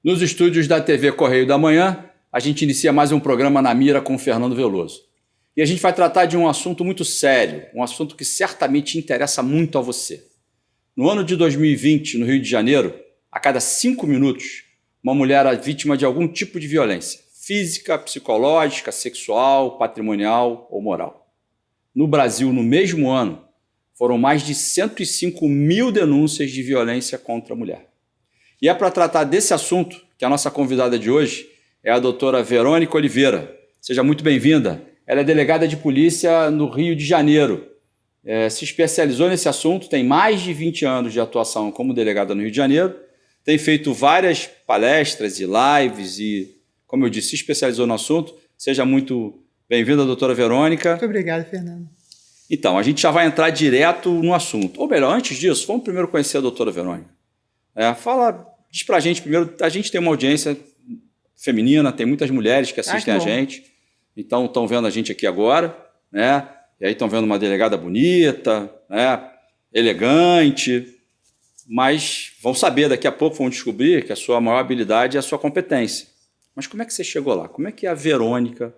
Nos estúdios da TV Correio da Manhã, a gente inicia mais um programa Na Mira com o Fernando Veloso. E a gente vai tratar de um assunto muito sério, um assunto que certamente interessa muito a você. No ano de 2020, no Rio de Janeiro, a cada 5 minutos, uma mulher é vítima de algum tipo de violência, física, psicológica, sexual, patrimonial ou moral. No Brasil, no mesmo ano, foram mais de 105 mil denúncias de violência contra a mulher. E é para tratar desse assunto que a nossa convidada de hoje é a doutora Verônica Oliveira. Seja muito bem-vinda. Ela é delegada de polícia no Rio de Janeiro. Se especializou nesse assunto, tem mais de 20 anos de atuação como delegada no Rio de Janeiro, tem feito várias palestras e lives e, como eu disse, se especializou no assunto. Seja muito bem-vinda, doutora Verônica. Muito obrigada, Fernando. Então, a gente já vai entrar direto no assunto. Ou melhor, antes disso, vamos primeiro conhecer a doutora Verônica. Diz pra gente primeiro, a gente tem uma audiência feminina, tem muitas mulheres que assistem a gente, então estão vendo a gente aqui agora, né? E aí estão vendo uma delegada bonita, né? Elegante, mas vão saber daqui a pouco, vão descobrir que a sua maior habilidade é a sua competência. Mas como é que você chegou lá? Como é que a Verônica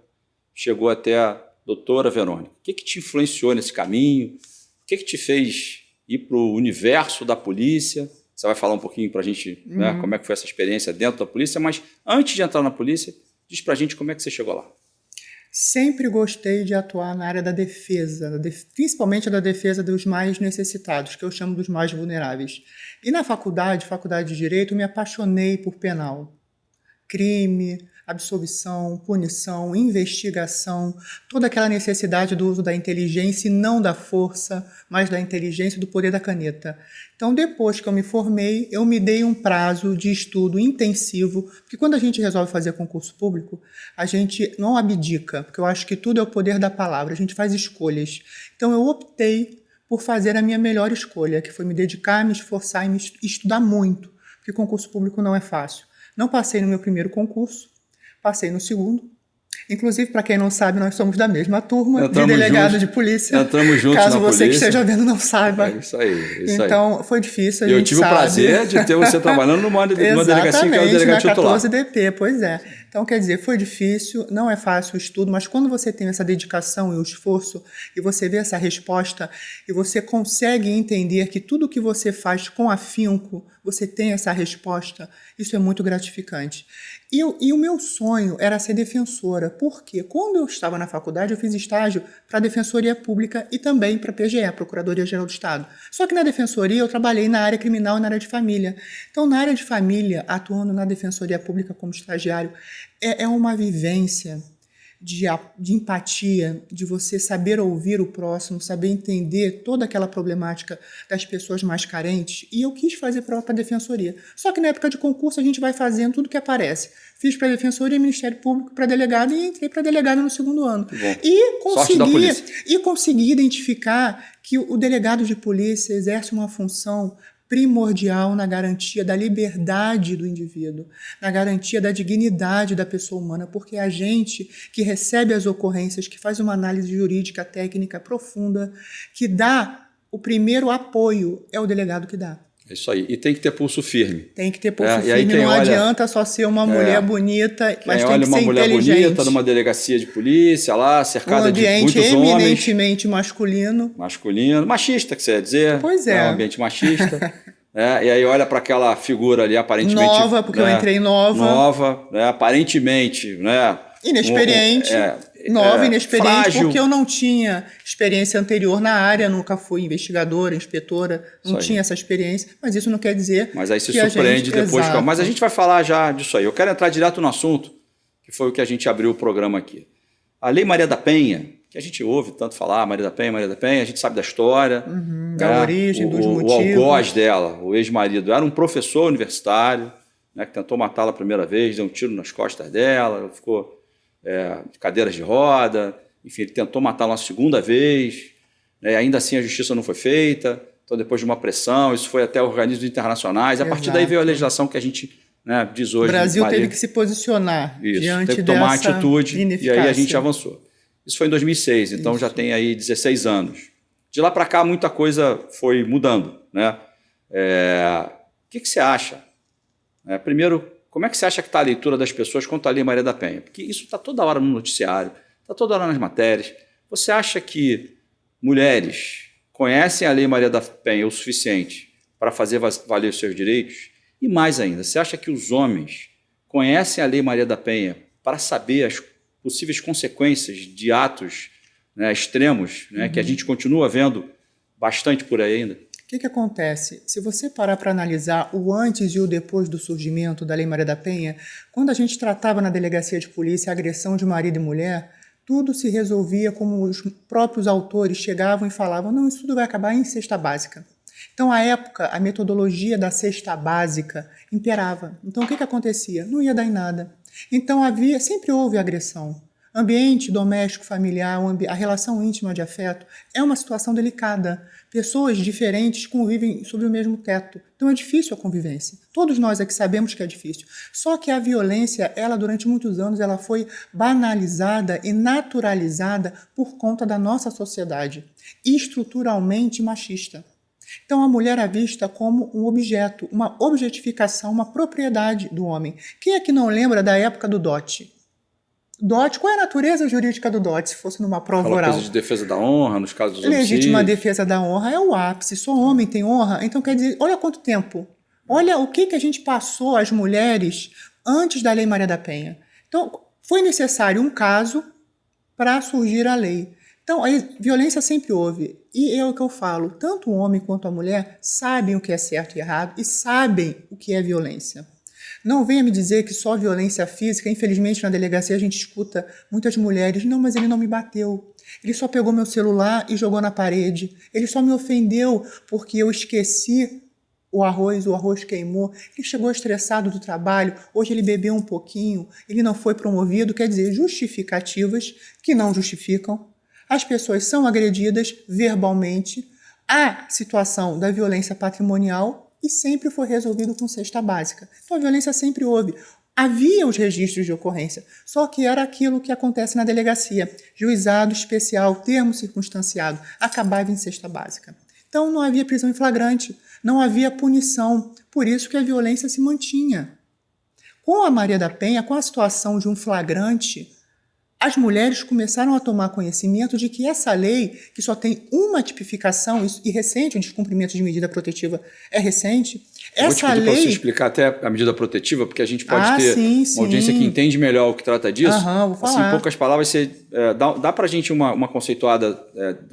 chegou até a doutora Verônica? O que te influenciou nesse caminho? O que te fez ir para o universo da polícia? Você vai falar um pouquinho para a gente, né, como é que foi essa experiência dentro da polícia, mas antes de entrar na polícia, diz para a gente como é que você chegou lá. Sempre gostei de atuar na área da defesa, principalmente da defesa dos mais necessitados, que eu chamo dos mais vulneráveis. E na faculdade de Direito, me apaixonei por penal. Crime, absolvição, punição, investigação, toda aquela necessidade do uso da inteligência e não da força, mas da inteligência e do poder da caneta. Então, depois que eu me formei, eu me dei um prazo de estudo intensivo, porque quando a gente resolve fazer concurso público, a gente não abdica, porque eu acho que tudo é o poder da palavra, a gente faz escolhas. Então, eu optei por fazer a minha melhor escolha, que foi me dedicar, me esforçar e estudar muito, porque concurso público não é fácil. Não passei no meu primeiro concurso, passei no segundo. Inclusive, para quem não sabe, nós somos da mesma turma de delegado de polícia. Entramos juntos caso na você polícia. Que esteja vendo não saiba. É isso aí. Então, foi difícil, Eu tive o prazer de ter você trabalhando numa delegacia que era o delegado titular. 14DP, pois é. Então, quer dizer, foi difícil, não é fácil o estudo, mas quando você tem essa dedicação e o esforço, e você vê essa resposta, e você consegue entender que tudo que você faz com afinco, você tem essa resposta, isso é muito gratificante. E o meu sonho era ser defensora, porque quando eu estava na faculdade, eu fiz estágio para a Defensoria Pública e também para a PGE, Procuradoria-Geral do Estado. Só que na Defensoria eu trabalhei na área criminal e na área de família. Então, na área de família, atuando na Defensoria Pública como estagiário, é uma vivência de empatia, de você saber ouvir o próximo, saber entender toda aquela problemática das pessoas mais carentes, e eu quis fazer prova para a Defensoria. Só que na época de concurso a gente vai fazendo tudo que aparece. Fiz para a Defensoria, Ministério Público, para delegado e entrei para delegado no segundo ano. E consegui identificar que o delegado de polícia exerce uma função primordial na garantia da liberdade do indivíduo, na garantia da dignidade da pessoa humana, porque é a gente que recebe as ocorrências, que faz uma análise jurídica técnica profunda, que dá o primeiro apoio, é o delegado que dá. É isso aí. E tem que ter pulso firme. Tem que ter pulso firme. Não adianta só ser uma mulher bonita, mas tem que ser inteligente. Olha uma mulher bonita numa delegacia de polícia lá, cercada de muitos homens. Um ambiente eminentemente masculino. Machista, que você ia dizer. Pois é. É um ambiente machista. E aí olha para aquela figura ali, aparentemente... Nova, porque eu entrei nova. Nova, aparentemente... Inexperiente. Inexperiente, frágil. Porque eu não tinha experiência anterior na área, nunca fui investigadora, inspetora, não tinha essa experiência, mas isso não quer dizer... Mas aí se surpreende depois. Mas a gente vai falar já disso aí. Eu quero entrar direto no assunto, que foi o que a gente abriu o programa aqui. A Lei Maria da Penha, que a gente ouve tanto falar, Maria da Penha, a gente sabe da história. Da origem, dos motivos. O algoz dela, o ex-marido, era um professor universitário, né, que tentou matá-la a primeira vez, deu um tiro nas costas dela, ficou de cadeiras de roda, enfim, ele tentou matá-la uma segunda vez, né, ainda assim a justiça não foi feita, então depois de uma pressão, isso foi até organismos internacionais, a partir daí veio a legislação que a gente diz hoje. O Brasil teve que se posicionar diante teve que tomar dessa atitude, ineficácia. E aí a gente avançou. Isso foi em 2006, então já tem aí 16 anos. De lá para cá, muita coisa foi mudando, né? O que você acha? Primeiro, Como é que você acha que está a leitura das pessoas quanto à Lei Maria da Penha? Porque isso está toda hora no noticiário, está toda hora nas matérias. Você acha que mulheres conhecem a Lei Maria da Penha o suficiente para fazer valer os seus direitos? E mais ainda, você acha que os homens conhecem a Lei Maria da Penha para saber as possíveis consequências de atos, né, extremos, né, que a gente continua vendo bastante por aí ainda? O que acontece? Se você parar para analisar o antes e o depois do surgimento da Lei Maria da Penha, quando a gente tratava na delegacia de polícia a agressão de marido e mulher, tudo se resolvia como os próprios autores chegavam e falavam: não, isso tudo vai acabar em cesta básica. Então, à época, a metodologia da cesta básica imperava. Então, o que acontecia? Não ia dar em nada. Então, sempre houve agressão. Ambiente doméstico, familiar, a relação íntima de afeto é uma situação delicada. Pessoas diferentes convivem sob o mesmo teto. Então é difícil a convivência. Todos nós aqui sabemos que é difícil. Só que a violência, ela durante muitos anos, ela foi banalizada e naturalizada por conta da nossa sociedade, estruturalmente machista. Então a mulher é vista como um objeto, uma objetificação, uma propriedade do homem. Quem é que não lembra da época do dote? Dote, qual é a natureza jurídica do dote, se fosse numa prova oral? Coisa de defesa da honra, nos casos dos homicídios. Legítima defesa da honra é o ápice. Só homem tem honra. Então, quer dizer, olha quanto tempo. Olha o que a gente passou às mulheres antes da Lei Maria da Penha. Então, foi necessário um caso para surgir a lei. Então, a violência sempre houve. E é o que eu falo, tanto o homem quanto a mulher sabem o que é certo e errado e sabem o que é violência. Não venha me dizer que só violência física. Infelizmente, na delegacia a gente escuta muitas mulheres: não, mas ele não me bateu. Ele só pegou meu celular e jogou na parede. Ele só me ofendeu porque eu esqueci o arroz queimou. Ele chegou estressado do trabalho, hoje ele bebeu um pouquinho, ele não foi promovido. Quer dizer, justificativas que não justificam. As pessoas são agredidas verbalmente. A situação da violência patrimonial e sempre foi resolvido com cesta básica. Então a violência sempre houve. Havia os registros de ocorrência, só que era aquilo que acontece na delegacia. Juizado especial, termo circunstanciado, acabava em cesta básica. Então não havia prisão em flagrante, não havia punição, por isso que a violência se mantinha. Com a Maria da Penha, com a situação de um flagrante, as mulheres começaram a tomar conhecimento de que essa lei, que só tem uma tipificação, e recente, o descumprimento de medida protetiva é recente, essa lei... Vou te pedir para você explicar até a medida protetiva, porque a gente pode ter uma audiência que entende melhor o que trata disso. Vou falar. Assim, em poucas palavras, você dá para a gente uma conceituada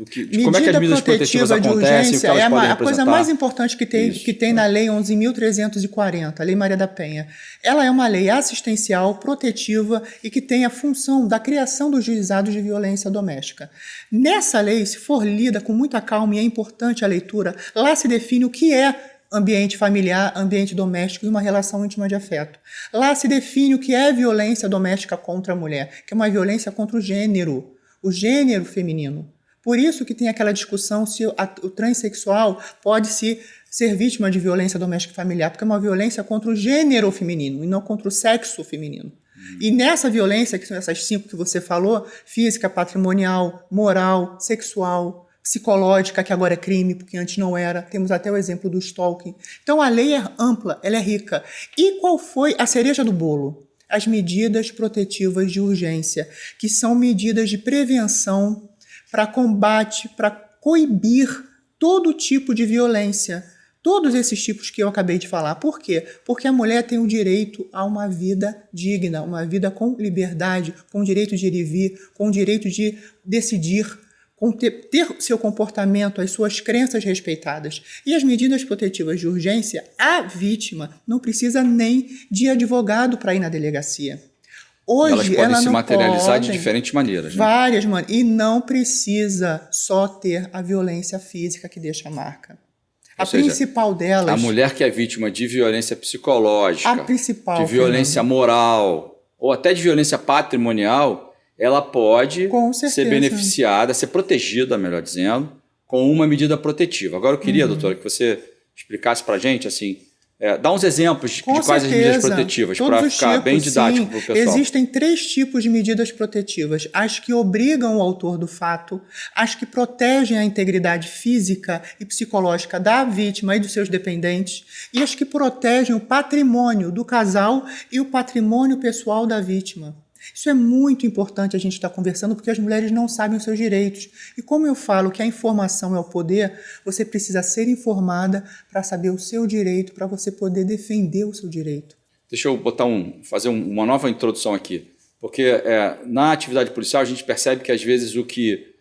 de como é que as medidas protetivas acontecem e o que elas podem representar. A coisa mais importante que tem na Lei 11.340, a Lei Maria da Penha. Ela é uma lei assistencial, protetiva e que tem a função da criação dos juizados de violência doméstica. Nessa lei, se for lida com muita calma, e é importante a leitura, lá se define o que é ambiente familiar, ambiente doméstico e uma relação íntima de afeto. Lá se define o que é violência doméstica contra a mulher, que é uma violência contra o gênero feminino. Por isso que tem aquela discussão se o transexual pode ser vítima de violência doméstica e familiar, porque é uma violência contra o gênero feminino e não contra o sexo feminino. E nessa violência, que são essas 5 que você falou, física, patrimonial, moral, sexual, psicológica, que agora é crime, porque antes não era. Temos até o exemplo do stalking. Então a lei é ampla, ela é rica. E qual foi a cereja do bolo? As medidas protetivas de urgência, que são medidas de prevenção para combate, para coibir todo tipo de violência. Todos esses tipos que eu acabei de falar. Por quê? Porque a mulher tem o direito a uma vida digna, uma vida com liberdade, com o direito de ir e vir, com o direito de decidir, com ter seu comportamento, as suas crenças respeitadas. E as medidas protetivas de urgência, a vítima não precisa nem de advogado para ir na delegacia. Hoje, elas podem se materializar de diferentes maneiras. Né? Várias maneiras. E não precisa só ter a violência física que deixa a marca. A principal delas... A mulher que é vítima de violência psicológica, de violência moral, ou até de violência patrimonial, ela pode ser beneficiada, ser protegida, melhor dizendo, com uma medida protetiva. Agora eu queria, doutora, que você explicasse para a gente, assim, Dá uns exemplos de quais as medidas protetivas, para ficar bem didático para o pessoal. Existem 3 tipos de medidas protetivas. As que obrigam o autor do fato, as que protegem a integridade física e psicológica da vítima e dos seus dependentes, e as que protegem o patrimônio do casal e o patrimônio pessoal da vítima. Isso é muito importante a gente estar conversando, porque as mulheres não sabem os seus direitos. E como eu falo que a informação é o poder, você precisa ser informada para saber o seu direito, para você poder defender o seu direito. Deixa eu fazer uma nova introdução aqui. Porque na atividade policial a gente percebe que às vezes o que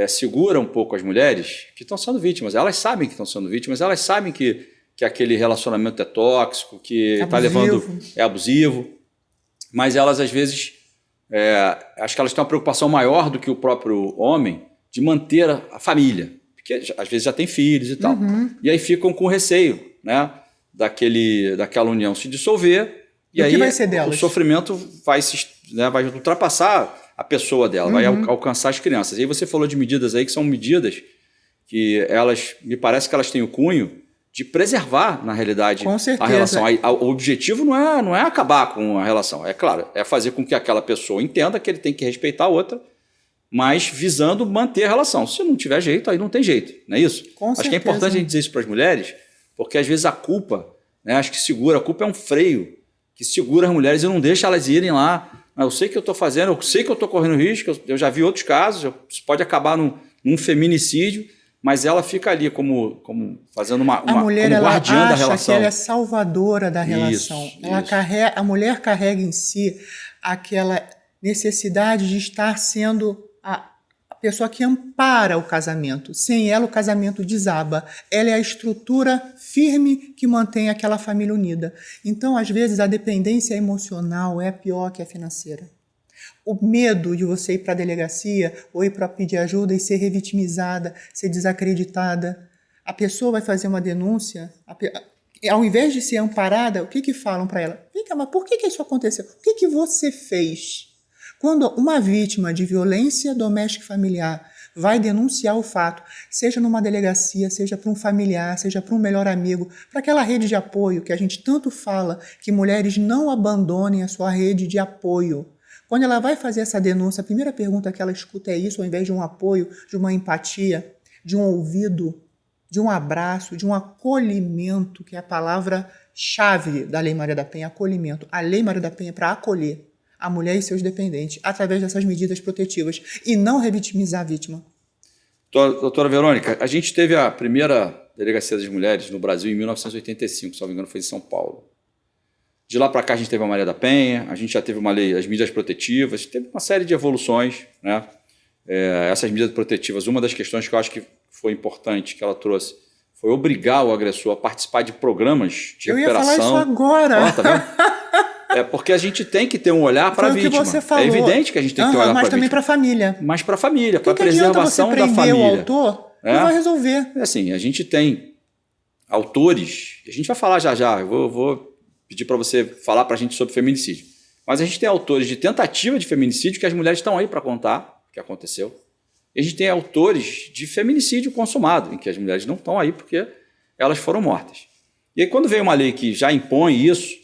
segura um pouco as mulheres que estão sendo vítimas, elas sabem que estão sendo vítimas, elas sabem que aquele relacionamento é tóxico, que está levando, é abusivo, mas elas às vezes... acho que elas têm uma preocupação maior do que o próprio homem de manter a família, porque às vezes já tem filhos e tal. E aí ficam com receio, né, daquela união se dissolver, e aí vai ser delas? O sofrimento vai ultrapassar a pessoa dela, vai alcançar as crianças. E aí você falou de medidas aí que são medidas que me parece que elas têm o cunho de preservar, na realidade, a relação. O objetivo não é acabar com a relação. É claro, é fazer com que aquela pessoa entenda que ele tem que respeitar a outra, mas visando manter a relação. Se não tiver jeito, aí não tem jeito, não é isso? Acho que é importante a gente dizer isso para as mulheres, porque às vezes a culpa, né, acho que segura, a culpa é um freio que segura as mulheres e não deixa elas irem lá. Eu sei que eu estou fazendo, eu sei que eu estou correndo risco, eu já vi outros casos, isso pode acabar num feminicídio, mas ela fica ali como fazendo a mulher, como guardiã da relação. Ela acha que ela é salvadora da relação. A mulher carrega em si aquela necessidade de estar sendo a pessoa que ampara o casamento. Sem ela, o casamento desaba. Ela é a estrutura firme que mantém aquela família unida. Então, às vezes, a dependência emocional é pior que a financeira. O medo de você ir para a delegacia ou ir para pedir ajuda e ser revitimizada, ser desacreditada. A pessoa vai fazer uma denúncia, ao invés de ser amparada, o que falam para ela? Vem cá, mas por que isso aconteceu? O que você fez? Quando uma vítima de violência doméstica e familiar vai denunciar o fato, seja numa delegacia, seja para um familiar, seja para um melhor amigo, para aquela rede de apoio que a gente tanto fala, que mulheres não abandonem a sua rede de apoio. Quando ela vai fazer essa denúncia, a primeira pergunta que ela escuta é isso, ao invés de um apoio, de uma empatia, de um ouvido, de um abraço, de um acolhimento, que é a palavra-chave da Lei Maria da Penha, acolhimento. A Lei Maria da Penha é para acolher a mulher e seus dependentes através dessas medidas protetivas e não revitimizar a vítima. Doutora Verônica, a gente teve a primeira Delegacia das Mulheres no Brasil em 1985, se não me engano foi em São Paulo. De lá para cá a gente teve a Maria da Penha, a gente já teve uma lei, as medidas protetivas, teve uma série de evoluções, né? Essas medidas protetivas, uma das questões que eu acho que foi importante que ela trouxe foi obrigar o agressor a participar de programas de recuperação. Eu ia falar isso agora. Tá vendo? Porque a gente tem que ter um olhar para a vítima. Que você falou. É evidente que a gente tem que ter um olhar para a vítima. Mas também para a família. Mas para a família, para a preservação da família. O autor não vai resolver. Assim, a gente tem autores, a gente vai falar já, eu vou pedir para você falar para a gente sobre feminicídio. Mas a gente tem autores de tentativa de feminicídio que as mulheres estão aí para contar o que aconteceu. E a gente tem autores de feminicídio consumado, em que as mulheres não estão aí porque elas foram mortas. E aí, quando veio uma lei que já impõe isso,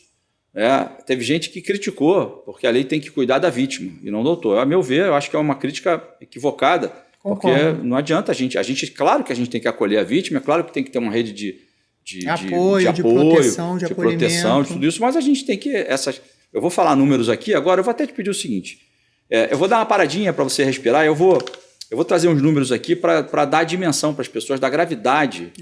teve gente que criticou, porque a lei tem que cuidar da vítima e não do autor. A meu ver, eu acho que é uma crítica equivocada, porque não adianta a gente, claro que a gente tem que acolher a vítima, é claro que tem que ter uma rede de apoio, de proteção, de proteção, de tudo isso, mas a gente tem que... Eu vou falar números aqui, agora eu vou até te pedir o seguinte, eu vou dar uma paradinha para você respirar, eu vou trazer uns números aqui para dar dimensão para as pessoas da gravidade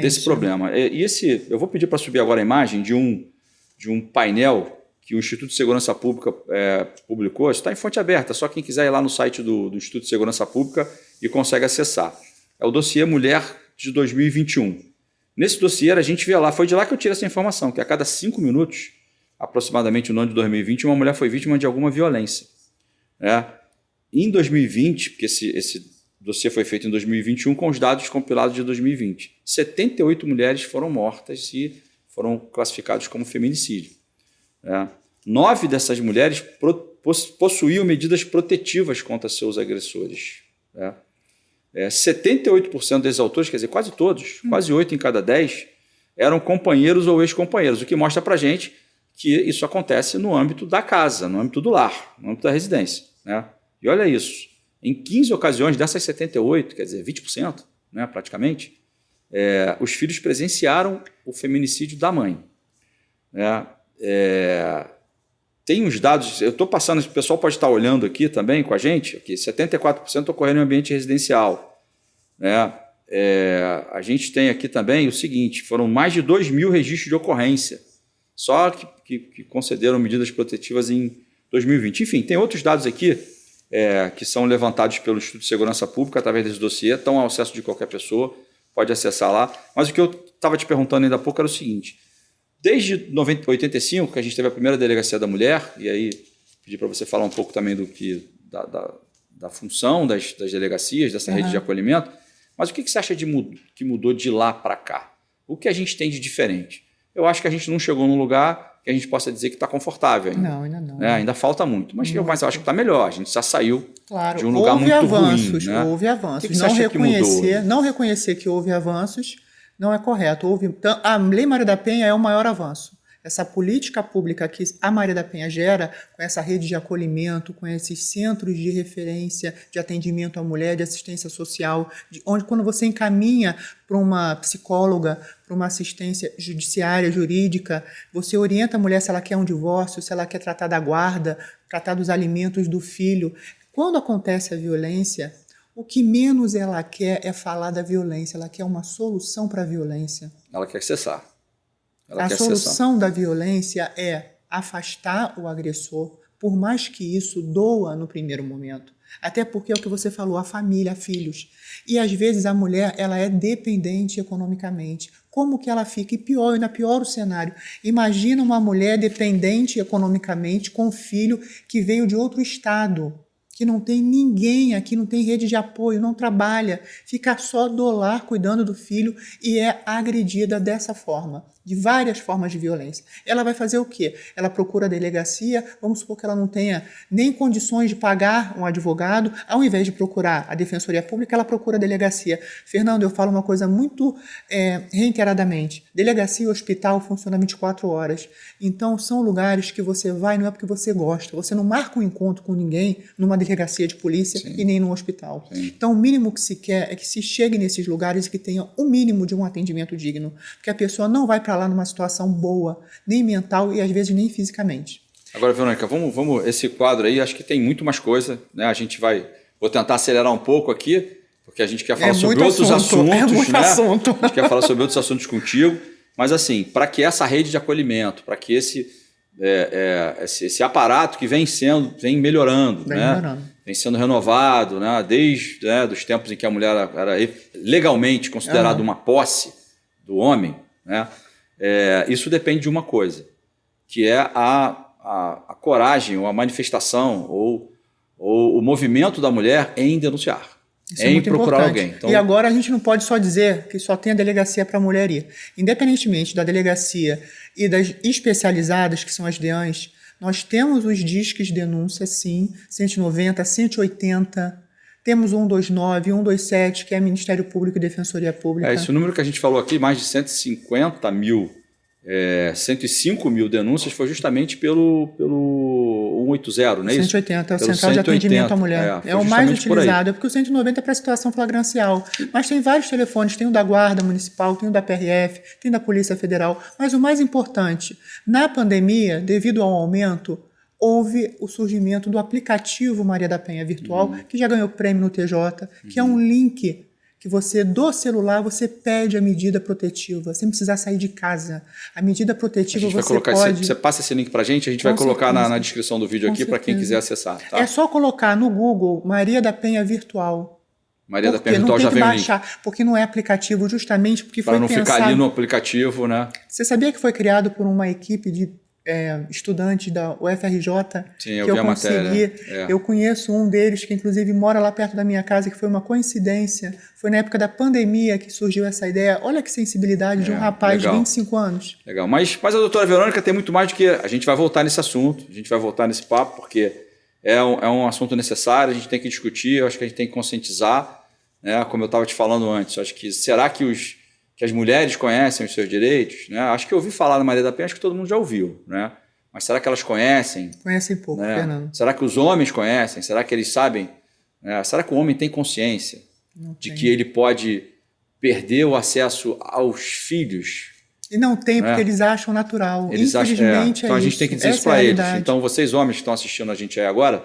desse problema. Eu vou pedir para subir agora a imagem de um painel que o Instituto de Segurança Pública publicou, está em fonte aberta, só quem quiser ir lá no site do Instituto de Segurança Pública e consegue acessar. É o dossiê Mulher de 2021. Nesse dossiê, a gente vê lá, foi de lá que eu tirei essa informação, que a cada 5 minutos, aproximadamente no ano de 2020, uma mulher foi vítima de alguma violência. Em 2020, porque esse dossiê foi feito em 2021, com os dados compilados de 2020, 78 mulheres foram mortas e foram classificadas como feminicídio. 9 dessas mulheres possuíam medidas protetivas contra seus agressores. 78% desses autores, quer dizer, quase todos, quase 8 em cada 10, eram companheiros ou ex-companheiros, o que mostra para a gente que isso acontece no âmbito da casa, no âmbito do lar, no âmbito da residência, né? E olha isso, em 15 ocasiões dessas 78, quer dizer, 20%, né, praticamente, os filhos presenciaram o feminicídio da mãe. Né? Tem uns dados, eu estou passando, o pessoal pode estar olhando aqui também com a gente, que 74% ocorreram em ambiente residencial. Né? A gente tem aqui também o seguinte, foram mais de 2.000 registros de ocorrência, só que concederam medidas protetivas em 2020. Enfim, tem outros dados aqui que são levantados pelo Instituto de Segurança Pública através desse dossiê, estão ao acesso de qualquer pessoa, pode acessar lá. Mas o que eu estava te perguntando ainda há pouco era o seguinte, desde 85, que a gente teve a primeira delegacia da mulher, e aí pedi para você falar um pouco também da função das delegacias, dessa rede de acolhimento, mas o que você acha que mudou de lá para cá? O que a gente tem de diferente? Eu acho que a gente não chegou num lugar que a gente possa dizer que está confortável ainda. Não, ainda não. Ainda falta muito, mas eu acho que está melhor. A gente já saiu de um lugar houve muito avanços, ruim. Né? Houve avanços. O que você acha que mudou? Não reconhecer que houve avanços não é correto. A Lei Maria da Penha é o maior avanço. Essa política pública que a Maria da Penha gera, com essa rede de acolhimento, com esses centros de referência de atendimento à mulher, de assistência social, onde quando você encaminha para uma psicóloga, para uma assistência judiciária, jurídica, você orienta a mulher se ela quer um divórcio, se ela quer tratar da guarda, tratar dos alimentos do filho. Quando acontece a violência, o que menos ela quer é falar da violência, ela quer uma solução para a violência. Ela quer cessar. A solução da violência é afastar o agressor, por mais que isso doa no primeiro momento. Até porque é o que você falou, a família, filhos. E às vezes a mulher ela é dependente economicamente. Como que ela fica? E pior, ainda pior o cenário. Imagina uma mulher dependente economicamente com um filho que veio de outro estado, que não tem ninguém aqui, não tem rede de apoio, não trabalha, fica só do lar cuidando do filho e é agredida dessa forma, de várias formas de violência. Ela vai fazer o quê? Ela procura a delegacia, vamos supor que ela não tenha nem condições de pagar um advogado, ao invés de procurar a Defensoria Pública, ela procura a delegacia. Fernando, eu falo uma coisa muito reiteradamente, delegacia e hospital funcionam 24 horas, então são lugares que você vai, não é porque você gosta, você não marca um encontro com ninguém numa delegacia de polícia e nem num hospital. Sim. Então o mínimo que se quer é que se chegue nesses lugares e que tenha o mínimo de um atendimento digno, porque a pessoa não vai para lá numa situação boa, nem mental e às vezes nem fisicamente. Agora, Verônica, vamos esse quadro aí, acho que tem muito mais coisa, né? Vou tentar acelerar um pouco aqui, porque a gente quer falar sobre outros assuntos, né? A gente quer falar sobre outros assuntos contigo, mas assim, para que essa rede de acolhimento, para que esse aparato que vem melhorando, vem sendo renovado, né? Desde os tempos em que a mulher era legalmente considerada uma posse do homem, né? Isso depende de uma coisa, que é a coragem, ou a manifestação, ou o movimento da mulher em denunciar, em procurar alguém. Então, e agora a gente não pode só dizer que só tem a delegacia para a mulher ir. Independentemente da delegacia e das especializadas, que são as DEANs, nós temos os disques de denúncia, sim, 190, 180... Temos 129, 127, que é Ministério Público e Defensoria Pública. Esse número que a gente falou aqui, mais de 150 mil, 105 mil denúncias, foi justamente pelo 180, não é isso? 180, é o Central de Atendimento à Mulher. É o mais utilizado, porque o 190 é para situação flagrancial. Mas tem vários telefones, tem o da Guarda Municipal, tem o da PRF, tem da Polícia Federal. Mas o mais importante, na pandemia, devido ao aumento, houve o surgimento do aplicativo Maria da Penha Virtual, que já ganhou prêmio no TJ, que é um link que você, do celular, você pede a medida protetiva, sem precisar sair de casa. A medida protetiva Você passa esse link para a gente vai colocar na descrição do vídeo aqui para quem quiser acessar. Tá? É só colocar no Google Maria da Penha Virtual. Maria da Penha Virtual já vem o link. Porque não é aplicativo, justamente porque foi pensado... Para não ficar ali no aplicativo, né? Você sabia que foi criado por uma equipe de estudantes da UFRJ? Sim, eu vi a matéria. Eu conheço um deles que inclusive mora lá perto da minha casa, que foi uma coincidência. Foi na época da pandemia que surgiu essa ideia. Olha que sensibilidade de um rapaz de 25 anos. Legal, mas a doutora Verônica tem muito mais do que... A gente vai voltar nesse assunto, a gente vai voltar nesse papo, porque é um assunto necessário, a gente tem que discutir, eu acho que a gente tem que conscientizar, né? Como eu estava te falando antes, eu acho que será que que as mulheres conhecem os seus direitos, né? Acho que eu ouvi falar da Maria da Penha, acho que todo mundo já ouviu, né? Mas será que elas conhecem? Conhecem pouco, né? Fernando. Será que os homens conhecem? Será que eles sabem? Será que o homem tem consciência de que ele pode perder o acesso aos filhos? E não tem, porque eles acham natural. Eles Infelizmente então a gente tem que dizer isso para eles. Então vocês homens que estão assistindo a gente aí agora,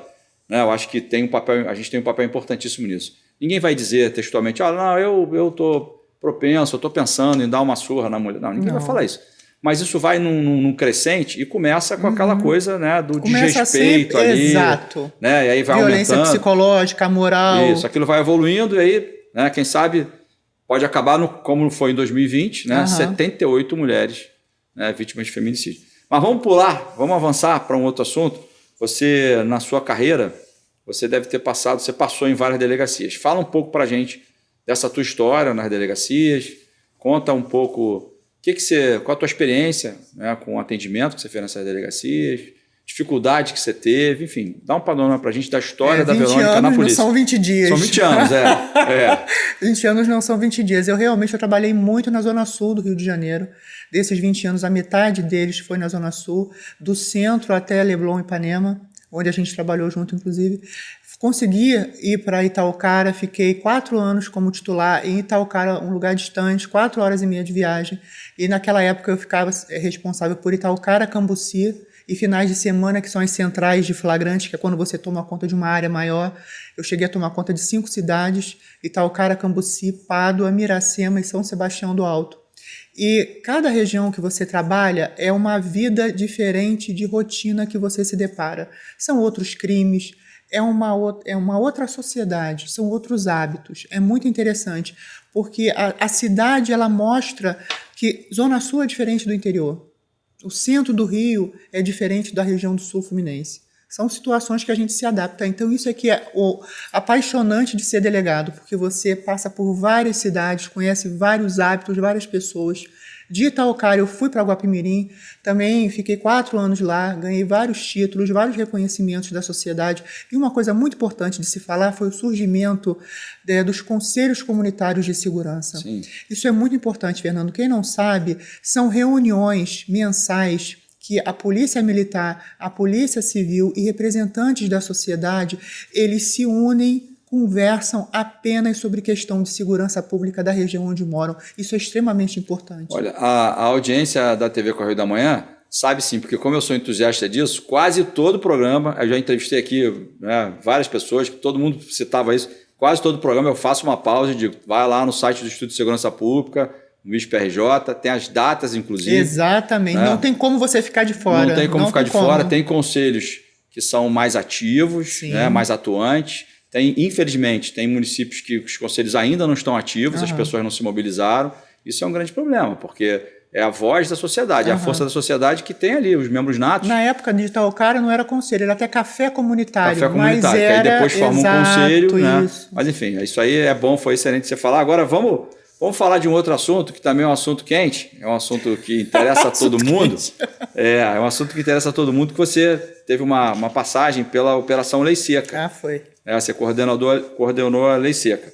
né, eu acho que a gente tem um papel importantíssimo nisso. Ninguém vai dizer textualmente, não, eu estou propenso, eu estou pensando em dar uma surra na mulher. Não, ninguém vai falar isso. Mas isso vai num crescente e começa com aquela coisa, né, do desrespeito ali. Exato. Né, e aí vai violência aumentando. Psicológica, moral. Isso, aquilo vai evoluindo e aí, né, quem sabe, pode acabar como foi em 2020, né, 78 mulheres, né, vítimas de feminicídio. Mas vamos pular, vamos avançar para um outro assunto. Você, na sua carreira, você passou em várias delegacias. Fala um pouco para a gente dessa tua história nas delegacias, conta um pouco qual a tua experiência, né, com o atendimento que você fez nessas delegacias, dificuldade que você teve, enfim, dá um panorama para a gente da história da Verônica na polícia. Não são 20 dias. São 20 anos, 20 anos não são 20 dias. Eu trabalhei muito na Zona Sul do Rio de Janeiro. Desses 20 anos, a metade deles foi na Zona Sul, do centro até Leblon e Ipanema, onde a gente trabalhou junto, inclusive. Consegui ir para Itaocara, fiquei 4 anos como titular em Itaocara, um lugar distante, 4 horas e meia de viagem. E naquela época eu ficava responsável por Itaocara, Cambuci e finais de semana, que são as centrais de flagrante, que é quando você toma conta de uma área maior. Eu cheguei a tomar conta de 5 cidades, Itaocara, Cambuci, Pádua, Miracema e São Sebastião do Alto. E cada região que você trabalha é uma vida diferente de rotina que você se depara. São outros crimes, é uma outra sociedade, são outros hábitos. É muito interessante, porque a cidade ela mostra que Zona Sul é diferente do interior. O centro do Rio é diferente da região do Sul Fluminense. São situações que a gente se adapta. Então isso é que é o apaixonante de ser delegado, porque você passa por várias cidades, conhece vários hábitos, várias pessoas. De Itaocara eu fui para Guapimirim, também fiquei 4 anos lá, ganhei vários títulos, vários reconhecimentos da sociedade. E uma coisa muito importante de se falar foi o surgimento dos conselhos comunitários de segurança. Sim. Isso é muito importante, Fernando. Quem não sabe, são reuniões mensais que a Polícia Militar, a Polícia Civil e representantes da sociedade, eles se unem, conversam apenas sobre questão de segurança pública da região onde moram. Isso é extremamente importante. Olha, a audiência da TV Correio da Manhã sabe sim, porque como eu sou entusiasta disso, quase todo programa, eu já entrevistei aqui, né, várias pessoas, que todo mundo citava isso, quase todo programa eu faço uma pausa e digo, vai lá no site do Instituto de Segurança Pública, no ISPRJ, tem as datas, inclusive. Exatamente, né? Não tem como você ficar de fora. Não tem como ficar de fora, tem conselhos que são mais ativos, né, mais atuantes. Infelizmente, tem municípios que os conselhos ainda não estão ativos, as pessoas não se mobilizaram. Isso é um grande problema, porque é a voz da sociedade, é a força da sociedade que tem ali, os membros natos. Na época de Itaocara não era conselho, era até café comunitário. Café comunitário, mas que aí depois forma um conselho. Né? Isso. Mas enfim, isso aí é bom, foi excelente você falar. Agora vamos falar de um outro assunto, que também é um assunto quente, é um assunto que interessa a todo mundo. É um assunto que interessa a todo mundo, que você teve uma passagem pela Operação Lei Seca. Foi. Você coordenou a Lei Seca.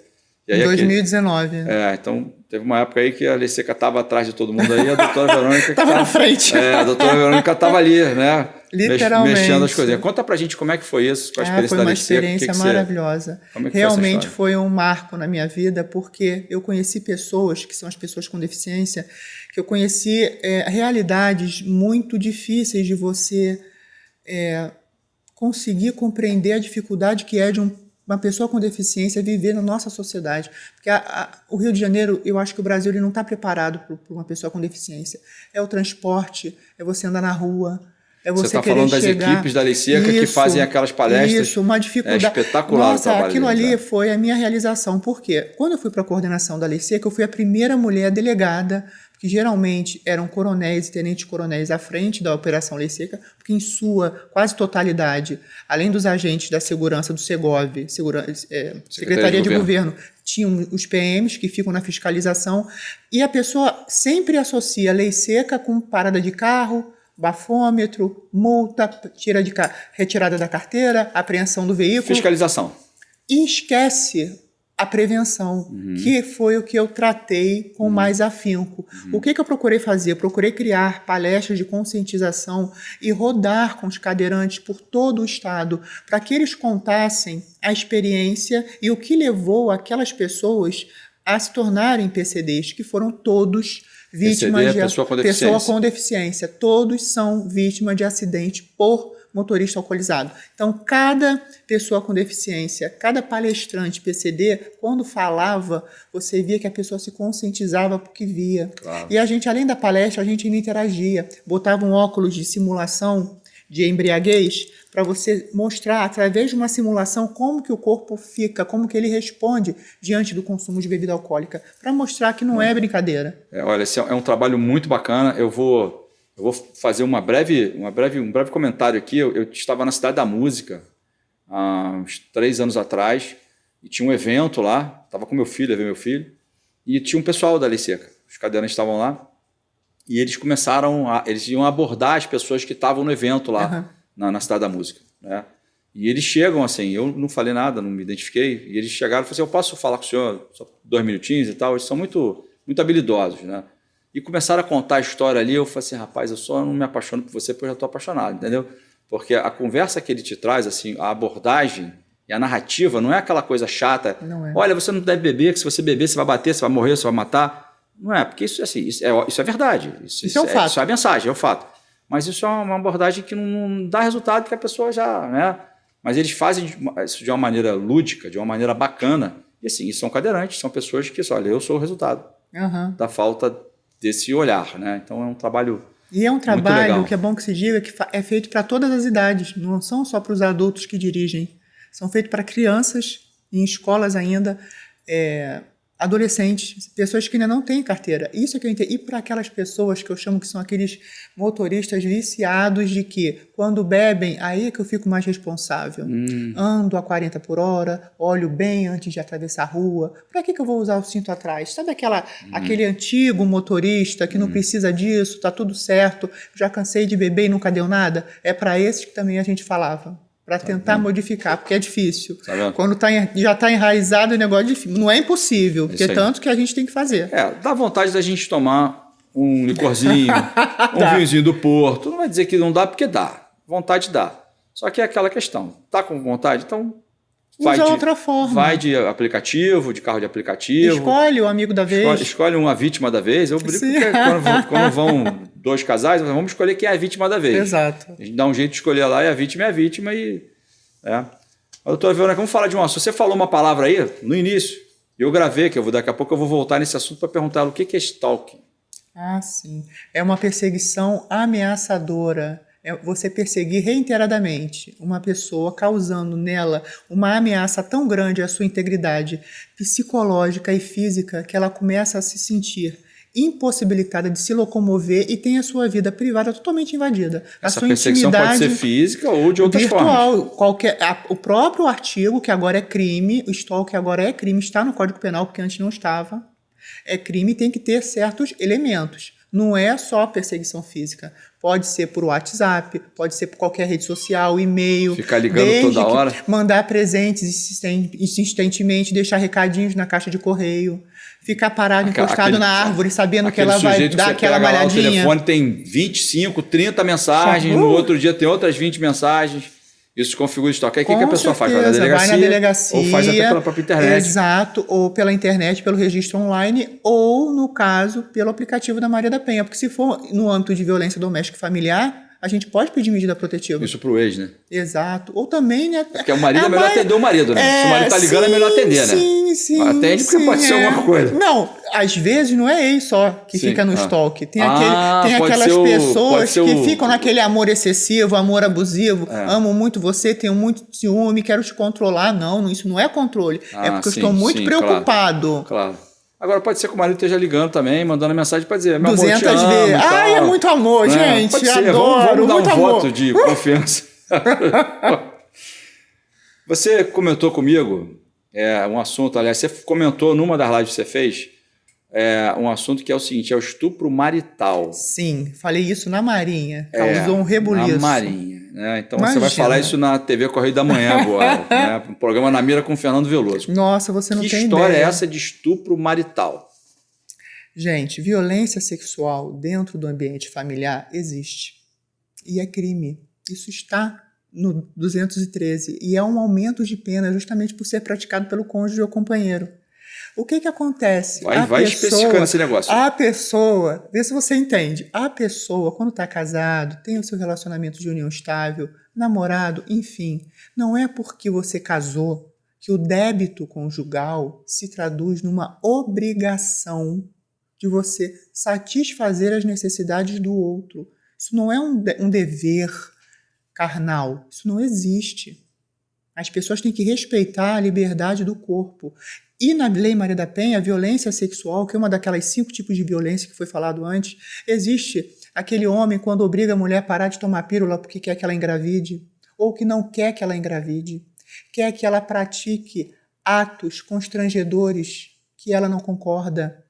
E aí, em 2019. Então teve uma época aí que a Lei Seca estava atrás de todo mundo aí, e a doutora Verônica... Estava na frente. A doutora Verônica estava ali, né? Literalmente. Mexendo as coisas. Conta pra gente como é que foi isso, com a experiência da Lei Seca. Foi uma experiência maravilhosa. Realmente foi um marco na minha vida, porque eu conheci pessoas, que são as pessoas com deficiência, que eu conheci realidades muito difíceis de você conseguir compreender a dificuldade que é de uma pessoa com deficiência viver na nossa sociedade. Porque o Rio de Janeiro, eu acho que o Brasil ele não está preparado para uma pessoa com deficiência. É o transporte, é você andar na rua, é você está falando das equipes da Lei Seca que fazem aquelas palestras. Isso, uma dificuldade. É espetacular. Nossa, aquilo ali foi a minha realização. Por quê? Quando eu fui para a coordenação da Lei Seca, eu fui a primeira mulher delegada, que geralmente eram coronéis e tenentes-coronéis à frente da Operação Lei Seca, porque em sua quase totalidade, além dos agentes da segurança do Segov, Secretaria de Governo, tinham os PMs que ficam na fiscalização, e a pessoa sempre associa a Lei Seca com parada de carro, bafômetro, multa, retirada da carteira, apreensão do veículo. Fiscalização. E esquece a prevenção, que foi o que eu tratei com mais afinco. O que eu procurei fazer? Eu procurei criar palestras de conscientização e rodar com os cadeirantes por todo o estado, para que eles contassem a experiência e o que levou aquelas pessoas a se tornarem PCDs, que foram todos vítimas PCD, pessoa com deficiência. Todos são vítimas de acidente por motorista alcoolizado. Então, cada pessoa com deficiência, cada palestrante PCD, quando falava, você via que a pessoa se conscientizava porque via. Claro. E a gente, além da palestra, a gente ainda interagia. Botava um óculos de simulação de embriaguez para você mostrar, através de uma simulação, como que o corpo fica, como que ele responde diante do consumo de bebida alcoólica, para mostrar que não é brincadeira. Olha, esse é um trabalho muito bacana. Eu vou fazer um breve comentário aqui. Eu estava na Cidade da Música há uns 3 anos atrás e tinha um evento lá. Estava com meu filho, levei meu filho, e tinha um pessoal da Lei Seca. Os cadeirantes estavam lá e eles eles iam abordar as pessoas que estavam no evento lá na Cidade da Música, né? E eles chegam assim, eu não falei nada, não me identifiquei, e eles chegaram e falaram assim, eu posso falar com o senhor só 2 minutinhos e tal? Eles são muito, muito habilidosos, né? E começaram a contar a história ali, eu falei assim, rapaz, eu só não me apaixono por você porque eu já estou apaixonado, entendeu? Porque a conversa que ele te traz, assim, a abordagem e a narrativa não é aquela coisa chata. Não é. Olha, você não deve beber, que se você beber, você vai bater, você vai morrer, você vai matar. Não é, porque isso, assim, isso é verdade. Isso é um fato. Isso é a mensagem, é o fato. Mas isso é uma abordagem que não dá resultado, que a pessoa já... né? Mas eles fazem isso de uma maneira lúdica, de uma maneira bacana. E assim, são cadeirantes, são pessoas que, olha, eu sou o resultado da falta desse olhar, né? Então é um trabalho. E é um trabalho que é bom que se diga que é feito para todas as idades, não são só para os adultos que dirigem, são feitos para crianças, em escolas ainda, adolescentes, pessoas que ainda não têm carteira. Isso é que eu entendo. E para aquelas pessoas que eu chamo que são aqueles motoristas viciados de que, quando bebem, aí é que eu fico mais responsável. Ando a 40 por hora, olho bem antes de atravessar a rua. Para que eu vou usar o cinto atrás? Sabe aquele antigo motorista que não precisa disso, tá tudo certo, já cansei de beber e nunca deu nada? É para esses que também a gente falava. Para tentar modificar, porque é difícil. Tá quando já está enraizado o negócio, difícil. Não é impossível, porque é tanto que a gente tem que fazer. Dá vontade da gente tomar um licorzinho, um vinhozinho do Porto. Não vai dizer que não dá, porque dá. Vontade dá. Só que é aquela questão. Tá com vontade? Então usa outra forma. Vai de aplicativo, de carro de aplicativo. Escolhe o amigo da vez. Escolhe uma vítima da vez. Eu brinco que quando vão 2 casais, vamos escolher quem é a vítima da vez. Exato. A gente dá um jeito de escolher lá e a vítima é a vítima. Doutora Verônica, vamos falar de um assunto. Você falou uma palavra aí no início. Eu gravei, que daqui a pouco eu vou voltar nesse assunto para perguntar o que é stalking. Ah, sim. É uma perseguição ameaçadora. É você perseguir reiteradamente uma pessoa, causando nela uma ameaça tão grande à sua integridade psicológica e física que ela começa a se sentir impossibilitada de se locomover e tem a sua vida privada totalmente invadida. Essa perseguição pode ser física ou de outras formas. O próprio artigo, que agora é crime, o stalking agora é crime, está no Código Penal, porque antes não estava. É crime e tem que ter certos elementos. Não é só perseguição física. Pode ser por WhatsApp, pode ser por qualquer rede social, e-mail. Ficar ligando toda hora. Mandar presentes insistentemente, deixar recadinhos na caixa de correio. Ficar parado, encostado na árvore, sabendo que ela vai dar aquela malhadinha. O telefone tem 25, 30 mensagens, no outro dia tem outras 20 mensagens. Isso configura o stalking. Aí o que a pessoa faz? Vai na delegacia. Ou faz até pela própria internet. Exato, ou pela internet, pelo registro online, ou, no caso, pelo aplicativo da Maria da Penha. Porque se for no âmbito de violência doméstica e familiar, a gente pode pedir medida protetiva. Isso pro ex, né? Exato. Ou também, né? Porque o marido é melhor atender o marido, né? Se o marido tá ligando, é melhor atender, né? Sim. Atende porque pode ser alguma coisa. Não, às vezes não é ex só que fica no stalk. Tem aquelas pessoas que ficam naquele amor excessivo, amor abusivo. Amo muito você, tenho muito ciúme, quero te controlar. Não, isso não é controle. É porque eu estou muito preocupado. Claro. Agora pode ser que o marido esteja ligando também, mandando mensagem para dizer 200 vezes. Ai, é muito amor, gente. Pode ser. Adoro. Vamos dar amor. Voto de confiança. Você comentou comigo um assunto, aliás, você comentou numa das lives que você fez, um assunto que é o seguinte, é o estupro marital. Sim, falei isso na Marinha. Causou um rebuliço. Na Marinha. né? Então Imagina. você vai falar isso na TV Correio da Manhã agora, né? Um programa Na Mira com Fernando Veloso. Nossa, você não tem ideia. Que história é essa de estupro marital? Gente, violência sexual dentro do ambiente familiar existe. E é crime. Isso está no 213. E é um aumento de pena justamente por ser praticado pelo cônjuge ou companheiro. O que acontece? Vai especificando esse negócio. A pessoa, vê se você entende, a pessoa, quando está casado, tem o seu relacionamento de união estável, namorado, enfim, não é porque você casou que o débito conjugal se traduz numa obrigação de você satisfazer as necessidades do outro. Isso não é um dever carnal, isso não existe. As pessoas têm que respeitar a liberdade do corpo. E na Lei Maria da Penha, a violência sexual, que é uma daquelas 5 tipos de violência que foi falado antes, existe aquele homem quando obriga a mulher a parar de tomar pílula porque quer que ela engravide, ou que não quer que ela engravide, quer que ela pratique atos constrangedores que ela não concorda.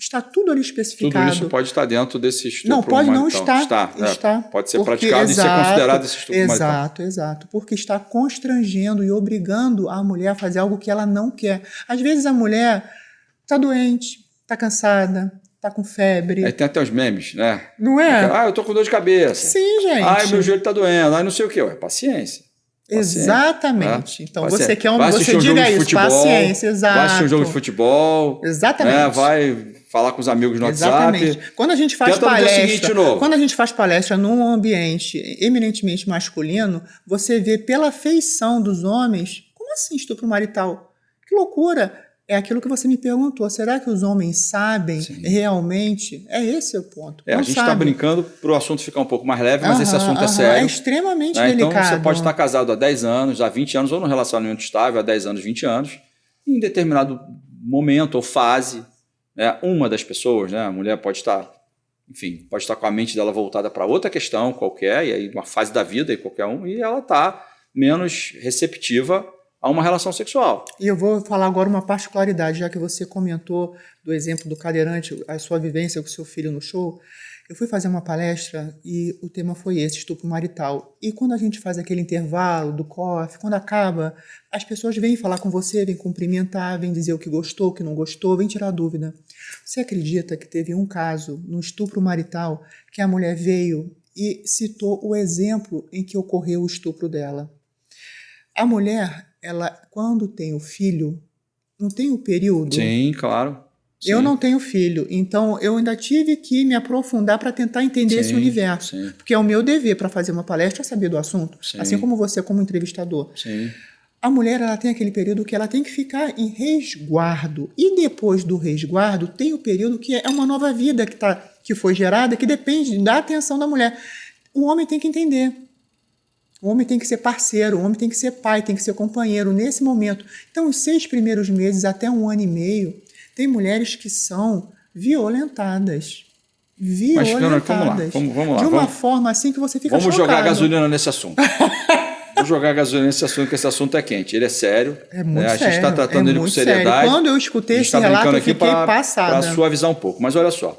Está tudo ali especificado. Tudo isso pode estar dentro desse estupro marital. Não, pode não estar. Está. Pode ser praticado e ser considerado esse estupro marital. Exato. Porque está constrangendo e obrigando a mulher a fazer algo que ela não quer. Às vezes a mulher está doente, está cansada, está com febre. Aí tem até os memes, né? Não é? Eu tô com dor de cabeça. Sim, gente. Meu joelho está doendo. Não sei o quê. Paciência. Exatamente. Então, paciência. Você quer você diga isso. Paciência, exato. Vai assistir um jogo de futebol. Exatamente. Vai falar com os amigos no Exatamente. WhatsApp. Quando a gente faz palestra num ambiente eminentemente masculino, você vê pela feição dos homens, como assim estupro marital? Que loucura! É aquilo que você me perguntou. Será que os homens sabem realmente? Esse o ponto. A gente está brincando para o assunto ficar um pouco mais leve, mas esse assunto é sério. É extremamente delicado. Então você pode estar casado há 10 anos, há 20 anos, ou num relacionamento estável há 10 anos, 20 anos, e em determinado momento ou fase, uma das pessoas, a mulher pode estar, pode estar com a mente dela voltada para outra questão qualquer, e aí uma fase da vida, e ela está menos receptiva a uma relação sexual. E eu vou falar agora uma particularidade, já que você comentou do exemplo do cadeirante, a sua vivência com seu filho no show. Eu fui fazer uma palestra e o tema foi esse, estupro marital. E quando a gente faz aquele intervalo do coffee, quando acaba, as pessoas vêm falar com você, vêm cumprimentar, vêm dizer o que gostou, o que não gostou, vêm tirar dúvida. Você acredita que teve um caso no estupro marital que a mulher veio e citou o exemplo em que ocorreu o estupro dela? A mulher, ela, quando tem o filho, não tem o período? Sim, claro. Sim. Eu não tenho filho, então eu ainda tive que me aprofundar para tentar entender esse universo. Sim. Porque é o meu dever para fazer uma palestra saber do assunto, assim como você como entrevistador. Sim. A mulher, ela tem aquele período que ela tem que ficar em resguardo. E depois do resguardo, tem o período que é uma nova vida que foi gerada, que depende da atenção da mulher. O homem tem que entender. O homem tem que ser parceiro, o homem tem que ser pai, tem que ser companheiro nesse momento. Então, os 6 primeiros meses, até 1 ano e meio, tem mulheres que são violentadas. Mas, vamos lá. De uma forma assim que você fica chocado. Vamos jogar gasolina nesse assunto. Vamos jogar gasolina nesse assunto, porque esse assunto é quente. Ele é sério. É muito sério. A gente está tratando ele com seriedade. Sério. Quando eu escutei esse relato, eu fiquei passada. Para suavizar um pouco. Mas olha só.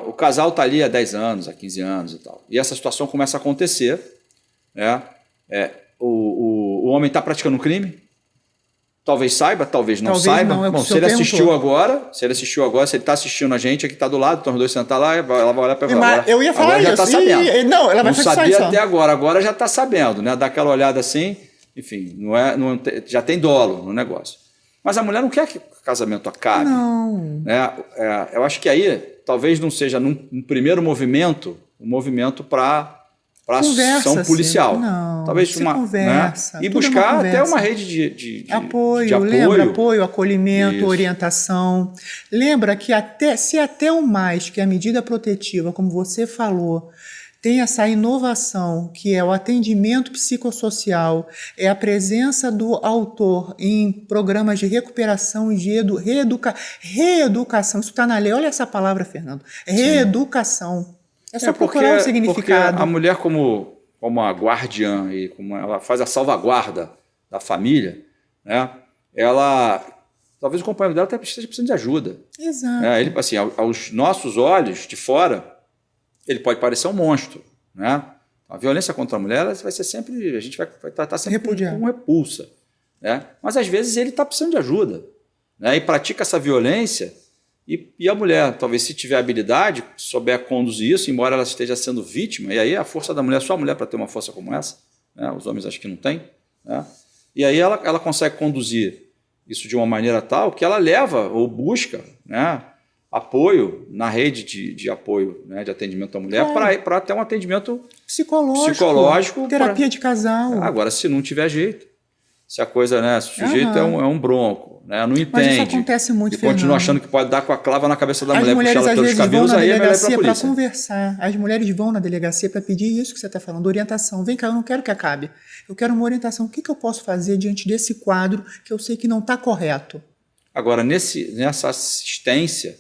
O casal está ali há 10 anos, há 15 anos e tal. E essa situação começa a acontecer. O homem está praticando um crime, talvez saiba, talvez não saiba. Não, se ele assistiu agora, se ele está assistindo a gente, aqui está do lado, então os dois sentam lá, ela vai olhar para ela. Eu ia falar agora isso. Já está sabendo. Não, ela vai não sabia até agora já está sabendo, né? Dá aquela olhada assim, enfim, já tem dolo no negócio. Mas a mulher não quer que o casamento acabe. Não. Eu acho que aí talvez não seja num primeiro movimento, um movimento para ação policial. Não, talvez conversa, e buscar até uma rede de apoio. Lembra, apoio, acolhimento, isso. Orientação. Lembra que se até o mais que a medida protetiva, como você falou, tem essa inovação, que é o atendimento psicossocial, é a presença do autor em programas de recuperação e de reeducação. Isso está na lei. Olha essa palavra, Fernando. Reeducação. É só procurar o significado. Porque a mulher, como a guardiã e como ela faz a salvaguarda da família, né? Ela, talvez o companheiro dela até esteja precisando de ajuda. Exato. Ele, assim, aos nossos olhos de fora, ele pode parecer um monstro, né? A violência contra a mulher ela vai ser sempre, a gente vai tratar sempre com repulsa. Né? Mas às vezes ele está precisando de ajuda, né? E pratica essa violência e a mulher, talvez se tiver habilidade, souber conduzir isso, embora ela esteja sendo vítima, e aí a força da mulher, só a mulher para ter uma força como essa, né? Os homens acho que não têm, né? E aí ela consegue conduzir isso de uma maneira tal que ela leva ou busca, né, apoio na rede de apoio, né, de atendimento à mulher para ter um atendimento psicológico, terapia de casal. Agora, se não tiver jeito, se a coisa, né, se o sujeito é um bronco, né, não entende, mas isso acontece muito, e continua achando que pode dar com a clava na cabeça da mulher, puxar ela pelos cabelos, aí é melhor ir para a polícia. Para conversar. As mulheres vão na delegacia para pedir isso que você está falando, orientação. Vem cá, eu não quero que acabe. Eu quero uma orientação. O que eu posso fazer diante desse quadro que eu sei que não está correto? Agora, nessa assistência,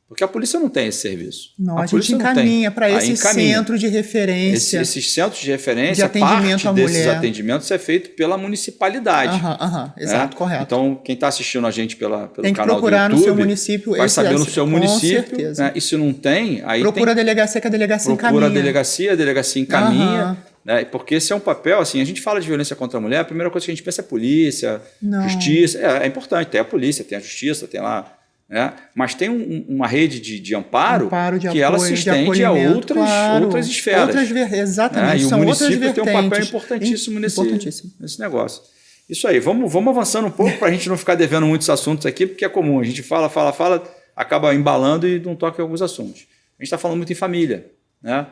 porque a polícia não tem esse serviço. Não, a gente encaminha para esse centro de referência. Esses centros de referência, de atendimento parte desses atendimentos é feito pela municipalidade. Exato, né? correto. Então, quem está assistindo a gente pelo canal do YouTube... Tem que procurar no seu município. Vai saber no seu município. Né? E se não tem... aí procura a delegacia, que a delegacia encaminha. Procura a delegacia encaminha. Né? Porque esse é um papel, assim, a gente fala de violência contra a mulher, a primeira coisa que a gente pensa é polícia, justiça. É importante, tem a polícia, tem a justiça, tem lá... né? Mas tem uma rede de amparo de que ela se estende a outras esferas. Exatamente, né? E são o município outras tem um papel importantíssimo nesse negócio. Isso aí, vamos avançando um pouco para a gente não ficar devendo muitos assuntos aqui, porque é comum, a gente fala, acaba embalando e não toca em alguns assuntos. A gente está falando muito em família, né?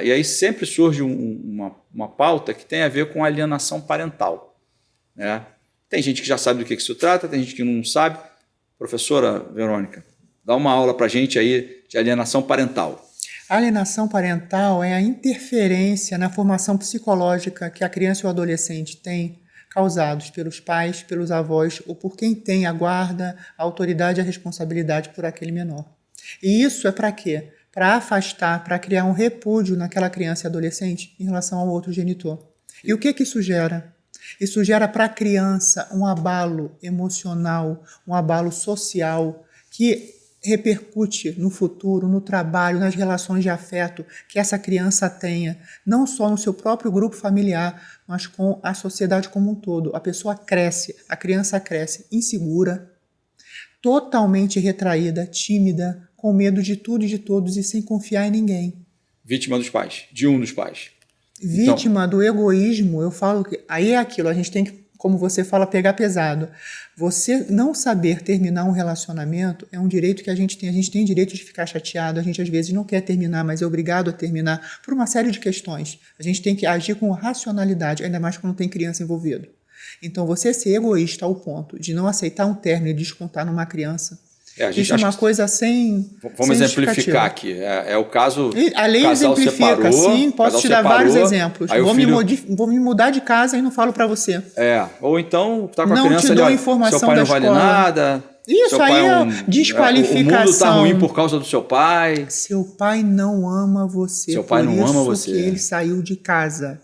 E aí sempre surge uma pauta que tem a ver com alienação parental. Né? Tem gente que já sabe do que isso trata, tem gente que não sabe. Professora Verônica, dá uma aula para a gente aí de alienação parental. A alienação parental é a interferência na formação psicológica que a criança ou o adolescente tem, causados pelos pais, pelos avós ou por quem tem a guarda, a autoridade e a responsabilidade por aquele menor. E isso é para quê? Para afastar, para criar um repúdio naquela criança e adolescente em relação ao outro genitor. E o que isso gera? Isso gera para a criança um abalo emocional, um abalo social que repercute no futuro, no trabalho, nas relações de afeto que essa criança tenha, não só no seu próprio grupo familiar, mas com a sociedade como um todo. A pessoa cresce, a criança cresce insegura, totalmente retraída, tímida, com medo de tudo e de todos e sem confiar em ninguém. Vítima dos pais, de um dos pais. Vítima do egoísmo, eu falo que aí é aquilo, a gente tem que, como você fala, pegar pesado. Você não saber terminar um relacionamento é um direito que a gente tem direito de ficar chateado, a gente às vezes não quer terminar, mas é obrigado a terminar por uma série de questões. A gente tem que agir com racionalidade, ainda mais quando tem criança envolvida. Então você ser egoísta ao ponto de não aceitar um término e descontar numa criança, isso é uma coisa sem... Vamos exemplificar aqui. É o caso... A lei exemplifica, sim. Posso te dar vários exemplos. Vou me mudar de casa e não falo para você. Ou então tá com a criança... Não te dou informação seu pai da não vale escola. Nada. Isso aí é desqualificação. O mundo tá ruim por causa do seu pai. Seu pai não ama você. Seu pai não ama você. Por isso que ele saiu de casa.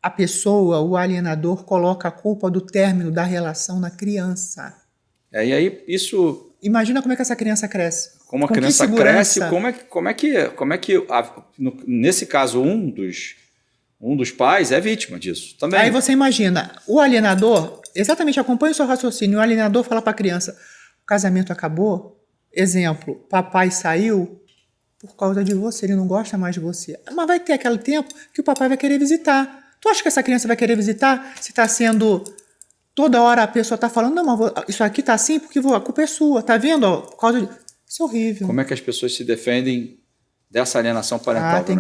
A pessoa, o alienador, coloca a culpa do término da relação na criança. E aí isso... Imagina como é que essa criança cresce. Como a criança cresce, como é que nesse caso um dos pais é vítima disso também. Aí você imagina, o alienador, exatamente, acompanha o seu raciocínio, o alienador fala para a criança, o casamento acabou, exemplo, papai saiu por causa de você, ele não gosta mais de você. Mas vai ter aquele tempo que o papai vai querer visitar. Tu acha que essa criança vai querer visitar se está sendo... Toda hora a pessoa está falando, não, mas isso aqui está assim porque a culpa é sua, tá vendo? Ó, por causa de... Isso é horrível. Como é que as pessoas se defendem dessa alienação parental? Tem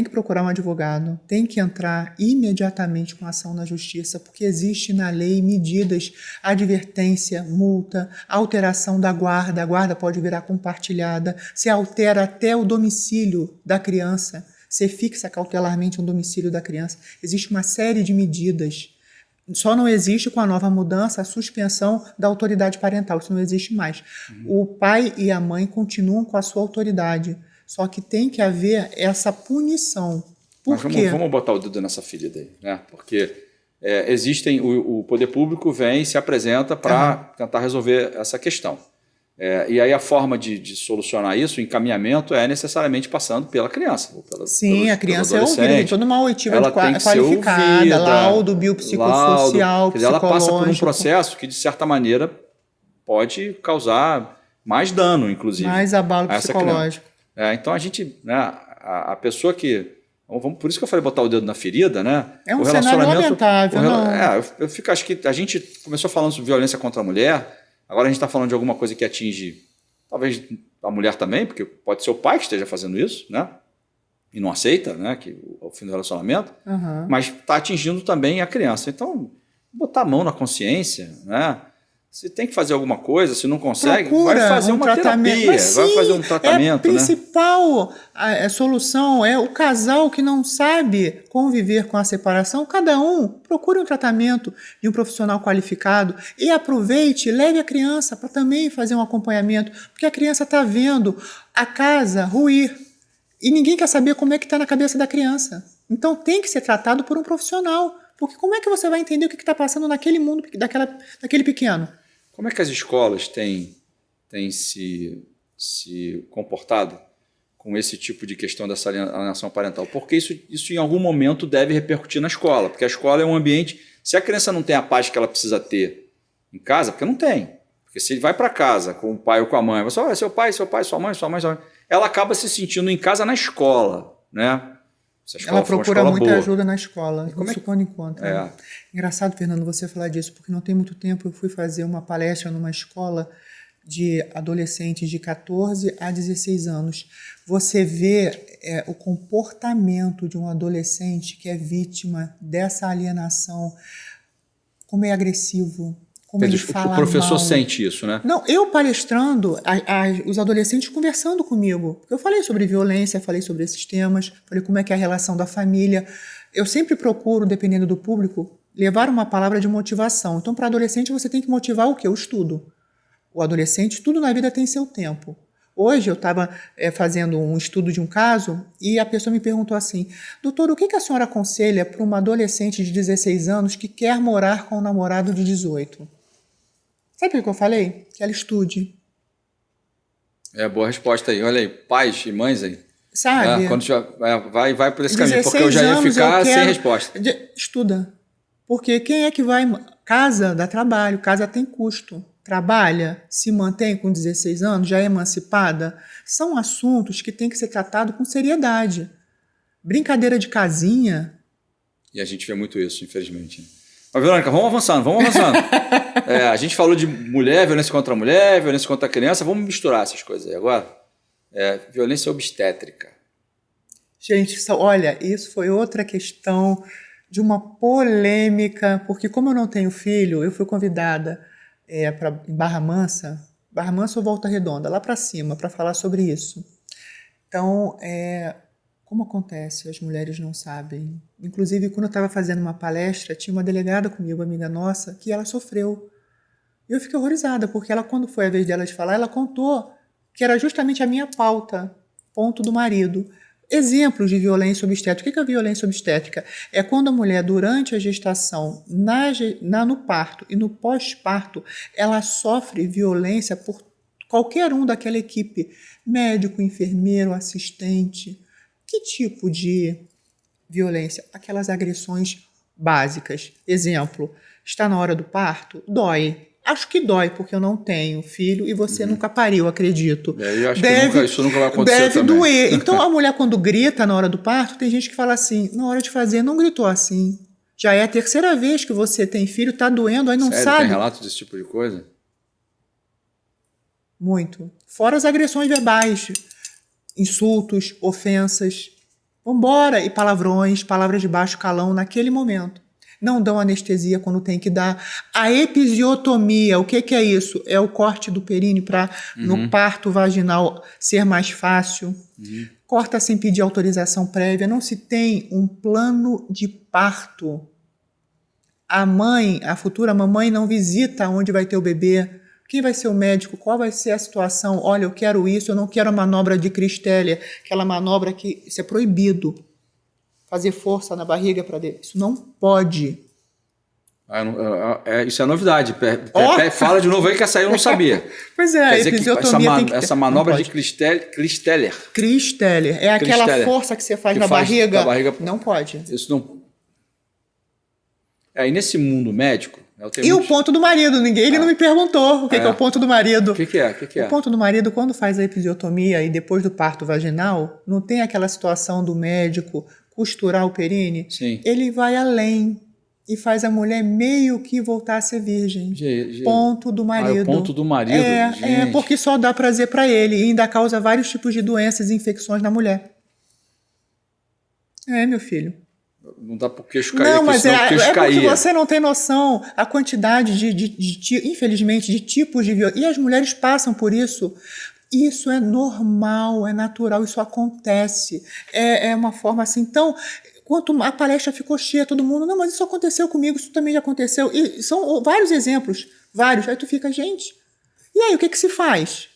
que procurar um advogado, tem que entrar imediatamente com ação na justiça, porque existe na lei medidas, advertência, multa, alteração da guarda, a guarda pode virar compartilhada, se altera até o domicílio da criança, se fixa cautelarmente um domicílio da criança. Existe uma série de medidas. Só não existe com a nova mudança a suspensão da autoridade parental, isso não existe mais. O pai e a mãe continuam com a sua autoridade, só que tem que haver essa punição. Por quê? Vamos botar o dedo nessa ferida aí, né? Porque o poder público vem e se apresenta para tentar resolver essa questão. E aí a forma de solucionar isso, o encaminhamento, é necessariamente passando pela criança. Sim, a criança é ouvida, tem toda uma oitiva ela tem que ser qualificada, ouvida, laudo biopsicossocial, quer dizer, ela passa por um psicológico. processo que, de certa maneira, pode causar mais dano, inclusive. Mais abalo psicológico. Então a gente, né, a pessoa que... por isso que eu falei botar o dedo na ferida, né? É um cenário lamentável, não? Acho que a gente começou falando sobre violência contra a mulher, agora a gente está falando de alguma coisa que atinge, talvez, a mulher também, porque pode ser o pai que esteja fazendo isso, né? E não aceita, né, que o fim do relacionamento, mas está atingindo também a criança. Então, botar a mão na consciência, né? Se tem que fazer alguma coisa, se não consegue, vai fazer uma terapia, vai fazer um tratamento. A principal solução é o casal que não sabe conviver com a separação, cada um procure um tratamento de um profissional qualificado e aproveite, leve a criança para também fazer um acompanhamento, porque a criança está vendo a casa ruir e ninguém quer saber como é que está na cabeça da criança. Então tem que ser tratado por um profissional. Porque como é que você vai entender o que está passando naquele mundo, daquele pequeno? Como é que as escolas têm se comportado com esse tipo de questão dessa alienação parental? Porque isso em algum momento deve repercutir na escola. Porque a escola é um ambiente... Se a criança não tem a paz que ela precisa ter em casa, porque não tem. Porque se ele vai para casa com o pai ou com a mãe, você olha, seu pai, sua mãe, ela acaba se sentindo em casa na escola, né? Ela procura muita ajuda na escola, isso quando encontra. É. Engraçado, Fernando, você falar disso, porque não tem muito tempo eu fui fazer uma palestra numa escola de adolescentes de 14 a 16 anos. Você vê o comportamento de um adolescente que é vítima dessa alienação, como é agressivo, como ele fala mal. O professor sente isso, né? Não, eu palestrando, os adolescentes conversando comigo. Eu falei sobre violência, falei sobre esses temas, falei como é que é a relação da família. Eu sempre procuro, dependendo do público, levar uma palavra de motivação. Então, para adolescente, você tem que motivar o quê? O estudo. O adolescente, tudo na vida tem seu tempo. Hoje eu estava fazendo um estudo de um caso e a pessoa me perguntou assim: doutor, o que a senhora aconselha para uma adolescente de 16 anos que quer morar com um namorado de 18? Sabe o que eu falei? Que ela estude. Boa resposta aí. Olha aí, pais e mães aí. Sabe? Quando vai por esse caminho, porque eu já ia ficar sem resposta. Estuda. Porque quem é que vai... Casa dá trabalho, casa tem custo. Trabalha, se mantém com 16 anos, já é emancipada. São assuntos que têm que ser tratados com seriedade. Brincadeira de casinha. E a gente vê muito isso, infelizmente. Mas, Verônica, vamos avançando. A gente falou de mulher, violência contra a mulher, violência contra a criança. Vamos misturar essas coisas aí agora. Violência obstétrica. Gente, olha, isso foi outra questão de uma polêmica, porque como eu não tenho filho, eu fui convidada em Barra Mansa ou Volta Redonda, lá para cima, para falar sobre isso. Então, como acontece? As mulheres não sabem. Inclusive, quando eu estava fazendo uma palestra, tinha uma delegada comigo, amiga nossa, que ela sofreu. E eu fiquei horrorizada, porque ela, quando foi a vez dela de falar, ela contou que era justamente a minha pauta, ponto do marido. Exemplos de violência obstétrica. O que é a violência obstétrica? É quando a mulher, durante a gestação, no parto e no pós-parto, ela sofre violência por qualquer um daquela equipe. Médico, enfermeiro, assistente. Que tipo de violência? Aquelas agressões básicas. Exemplo, está na hora do parto? Dói. Acho que dói, porque eu não tenho filho e você nunca pariu, acredito. Eu acho que isso nunca vai acontecer deve também. Doer. Então, a mulher, quando grita na hora do parto, tem gente que fala assim, na hora de fazer, não gritou assim. Já é a terceira vez que você tem filho, tá doendo, aí não Sério, sabe. Tem relato desse tipo de coisa? Muito. Fora as agressões verbais, insultos, ofensas. Vambora! E palavrões, palavras de baixo calão naquele momento. Não dão anestesia quando tem que dar. A episiotomia, o que é isso? É o corte do períneo para no parto vaginal ser mais fácil. Corta sem pedir autorização prévia. Não se tem um plano de parto. A mãe, a futura mamãe, não visita onde vai ter o bebê. Quem vai ser o médico? Qual vai ser a situação? Olha, eu quero isso, eu não quero a manobra de Cristélia. Aquela manobra que isso é proibido. Fazer força na barriga para dentro. Isso não pode. Isso é novidade. Fala de novo aí que essa aí eu não sabia. Pois é, quer dizer episiotomia que essa manobra de Christeller. Christeller. É aquela força que você faz na barriga. Não pode. Isso não... E nesse mundo médico... o ponto do marido. Ele não me perguntou o que é o ponto do marido. O que é? O ponto do marido, quando faz a episiotomia e depois do parto vaginal, não tem aquela situação do médico costurar o perine? Sim. Ele vai além e faz a mulher meio que voltar a ser virgem. Ponto do marido. O ponto do marido. Porque só dá prazer para ele e ainda causa vários tipos de doenças e infecções na mulher. Meu filho. Não dá por queixo cair. Não, mas porque você não tem noção a quantidade infelizmente, de tipos de violência. E as mulheres passam por isso. Isso é normal, é natural, isso acontece. É uma forma assim. Então, quanto a palestra ficou cheia, todo mundo, não, mas isso aconteceu comigo, isso também já aconteceu. E são vários exemplos, vários. Aí tu fica, gente, e aí, o que se faz?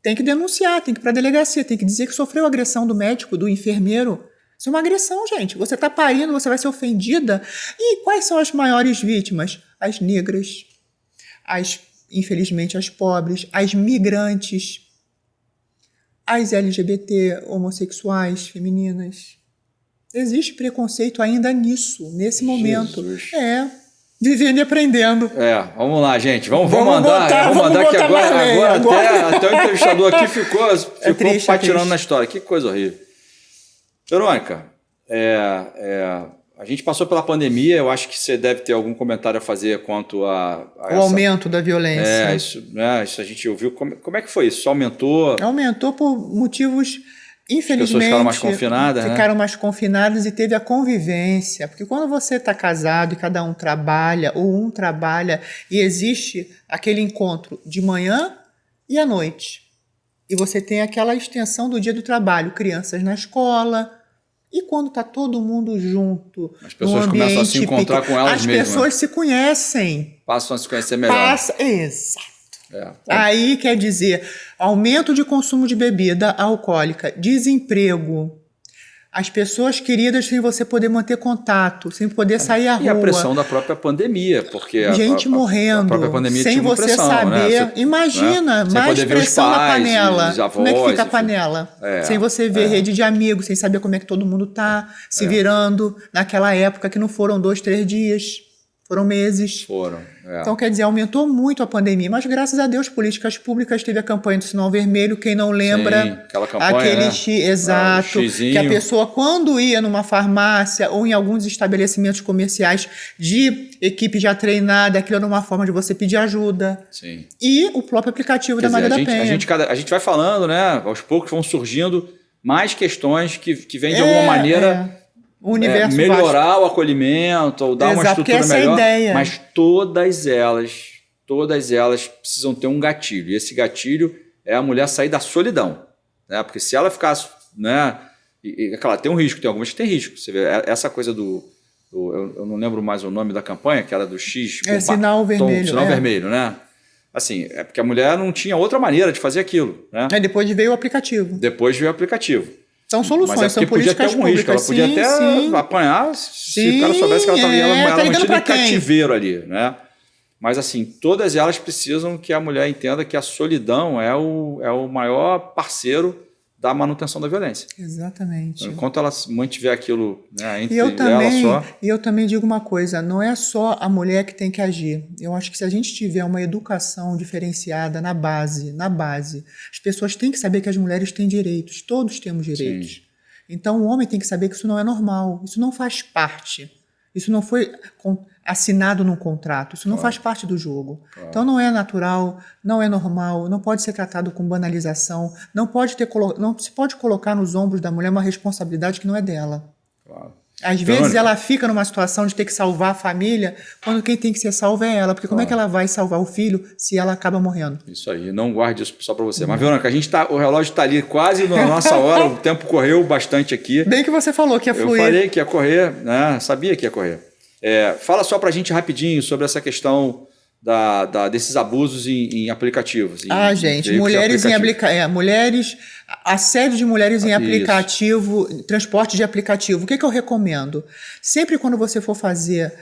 Tem que denunciar, tem que ir para a delegacia, tem que dizer que sofreu agressão do médico, do enfermeiro. Isso é uma agressão, gente. Você está parindo, você vai ser ofendida. E quais são as maiores vítimas? As negras, infelizmente, as pobres, as migrantes, as LGBT, homossexuais, femininas. Existe preconceito ainda nisso, nesse momento. Vivendo e aprendendo. Vamos lá, gente. Vamos mandar que agora até o entrevistador aqui ficou patinando na história. Que coisa horrível. Verônica, a gente passou pela pandemia, eu acho que você deve ter algum comentário a fazer quanto o aumento da violência. Isso a gente ouviu. Como é que foi isso? Aumentou? Aumentou por motivos, infelizmente... As pessoas ficaram mais confinadas, Ficaram mais confinadas e teve a convivência. Porque quando você está casado e cada um trabalha, ou um trabalha, e existe aquele encontro de manhã e à noite. E você tem aquela extensão do dia do trabalho, crianças na escola. E quando está todo mundo junto, as pessoas começam a se encontrar com elas mesmas. As pessoas se conhecem. Passam a se conhecer melhor. Exato. Aí quer dizer, aumento de consumo de bebida alcoólica, desemprego. As pessoas queridas sem você poder manter contato, sem poder sair à rua. E a pressão da própria pandemia, porque gente morrendo, a própria pandemia sem você pressão, saber. Né? Imagina, mais pressão na panela. Como é que fica a panela? Sem você ver rede de amigos, sem saber como é que todo mundo está, se virando. Naquela época que não foram 2, 3 dias, foram meses. Então, quer dizer, aumentou muito a pandemia. Mas, graças a Deus, políticas públicas, teve a campanha do Sinal Vermelho. Quem não lembra, sim, aquela campanha, exato, que a pessoa, quando ia numa farmácia ou em alguns estabelecimentos comerciais de equipe já treinada, aquilo era uma forma de você pedir ajuda. Sim. E o próprio aplicativo da Maria da Penha. A gente vai falando, né? Aos poucos vão surgindo mais questões que vêm de alguma maneira... melhorar vasto. O acolhimento, ou dar uma estrutura melhor, mas todas elas precisam ter um gatilho, e esse gatilho é a mulher sair da solidão, né? Porque se ela ficar, né, é claro, tem um risco, tem algumas que tem risco, você vê, essa coisa eu não lembro mais o nome da campanha, que era do X, sinal vermelho, sinal vermelho, né? Assim, é porque a mulher não tinha outra maneira de fazer aquilo, né? Depois veio o aplicativo. São soluções, são políticas públicas. Ela podia até apanhar se o cara soubesse que ela estava mantida em cativeiro ali, né? Mas assim, todas elas precisam que a mulher entenda que a solidão é o maior parceiro da manutenção da violência. Exatamente. Então, enquanto ela mantiver aquilo, né, entre ela só... E eu também digo uma coisa, não é só a mulher que tem que agir. Eu acho que se a gente tiver uma educação diferenciada na base, as pessoas têm que saber que as mulheres têm direitos, todos temos direitos. Sim. Então o homem tem que saber que isso não é normal, isso não faz parte. Isso não foi assinado num contrato, isso não faz parte do jogo. Então não é natural, não é normal, não pode ser tratado com banalização, não se pode colocar nos ombros da mulher uma responsabilidade que não é dela. Às vezes ela fica numa situação de ter que salvar a família, quando quem tem que ser salvo é ela, porque como é que ela vai salvar o filho se ela acaba morrendo? Isso aí, não guarde isso só para você. Mas, Verônica, o relógio está ali quase na nossa hora, o tempo correu bastante aqui. Bem que você falou que ia fluir. Eu falei que ia correr, né? Sabia que ia correr. Fala só para a gente rapidinho sobre essa questão desses abusos em aplicativos. Gente, assédio de mulheres em aplicativo, transporte de aplicativo. O que eu recomendo? Sempre quando você for fazer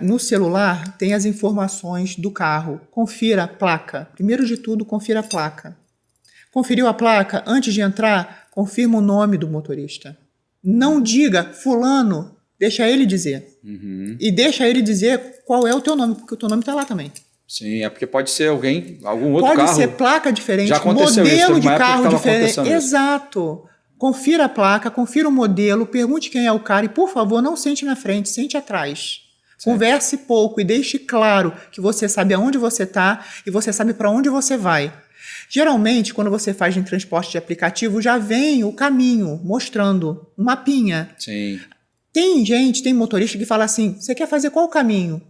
No celular tem as informações do carro. Confira a placa. Primeiro de tudo, confira a placa. Conferiu a placa? Antes de entrar, confirma o nome do motorista. Não diga fulano, deixa ele dizer. E deixa ele dizer qual é o teu nome, porque o teu nome está lá também. Sim, é porque pode ser algum outro carro. Pode ser placa diferente, Já aconteceu modelo isso, de carro diferente. Exato. Confira a placa, confira o modelo, pergunte quem é o cara e, por favor, não sente na frente, sente atrás. Sim. Converse pouco e deixe claro que você sabe aonde você está e você sabe para onde você vai. Geralmente, quando você faz em transporte de aplicativo, já vem o caminho mostrando um mapinha. Sim. Tem motorista que fala assim, você quer fazer qual caminho?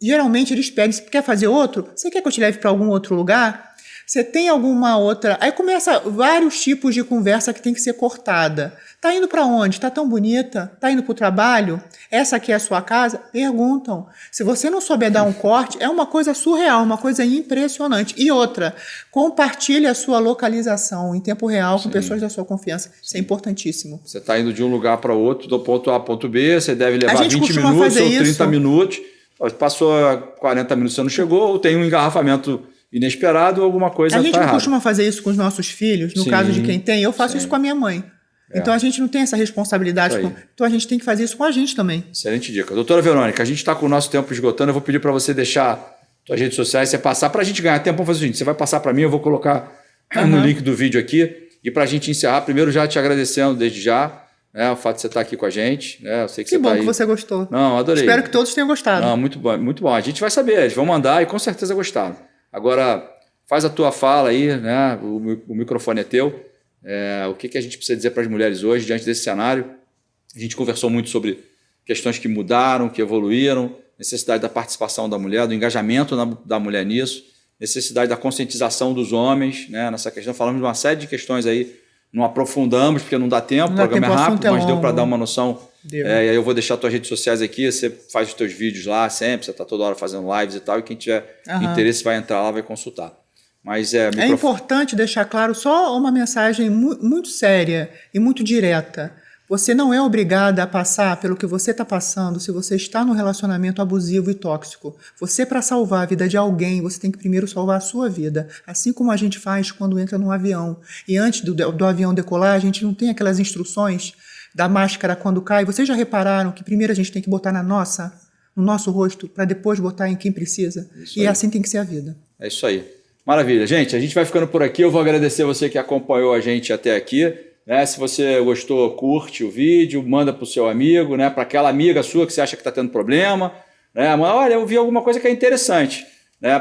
Geralmente eles pedem, você quer fazer outro? Você quer que eu te leve para algum outro lugar? Você tem alguma outra... Aí começa vários tipos de conversa que tem que ser cortada. Tá indo para onde? Tá tão bonita? Tá indo para o trabalho? Essa aqui é a sua casa? Perguntam. Se você não souber dar um corte, é uma coisa surreal, uma coisa impressionante. E outra, compartilhe a sua localização em tempo real com pessoas da sua confiança. Isso é importantíssimo. Você está indo de um lugar para outro, do ponto A ao ponto B, você deve levar 20 minutos ou 30 minutos. Passou 40 minutos, você não chegou, ou tem um engarrafamento inesperado ou alguma coisa A gente não costuma fazer isso com os nossos filhos, no caso de quem tem. Eu faço isso com a minha mãe. Então a gente não tem essa responsabilidade. Então a gente tem que fazer isso com a gente também. Excelente dica. Doutora Verônica, a gente está com o nosso tempo esgotando. Eu vou pedir para você deixar suas redes sociais, você passar. Para a gente ganhar tempo, vamos fazer o seguinte: você vai passar para mim, eu vou colocar no link do vídeo aqui. E para a gente encerrar, primeiro já te agradecendo desde já. O fato de você estar aqui com a gente. Eu sei que bom tá que você gostou. Não, adorei. Espero que todos tenham gostado. Não, muito bom, muito bom. A gente vai saber, eles vão mandar e com certeza gostaram. Agora, faz a tua fala aí, né? O microfone é teu. O que a gente precisa dizer para as mulheres hoje, diante desse cenário? A gente conversou muito sobre questões que mudaram, que evoluíram, necessidade da participação da mulher, do engajamento da mulher nisso, necessidade da conscientização dos homens, né? Nessa questão. Falamos de uma série de questões aí. Não aprofundamos, porque não dá tempo, o programa é rápido, mas deu para dar uma noção. E aí eu vou deixar as tuas redes sociais aqui, você faz os teus vídeos lá sempre, você está toda hora fazendo lives e tal, e quem tiver interesse vai entrar lá, vai consultar. Mas é importante deixar claro só uma mensagem muito séria e muito direta. Você não é obrigada a passar pelo que você está passando se você está num relacionamento abusivo e tóxico. Você, para salvar a vida de alguém, você tem que primeiro salvar a sua vida. Assim como a gente faz quando entra num avião. E antes do avião decolar, a gente não tem aquelas instruções da máscara quando cai. Vocês já repararam que primeiro a gente tem que botar no nosso rosto, para depois botar em quem precisa? E assim tem que ser a vida. É isso aí. Maravilha. Gente, a gente vai ficando por aqui. Eu vou agradecer você que acompanhou a gente até aqui. Se você gostou, curte o vídeo, manda para o seu amigo, para aquela amiga sua que você acha que está tendo problema. Mas olha, eu vi alguma coisa que é interessante.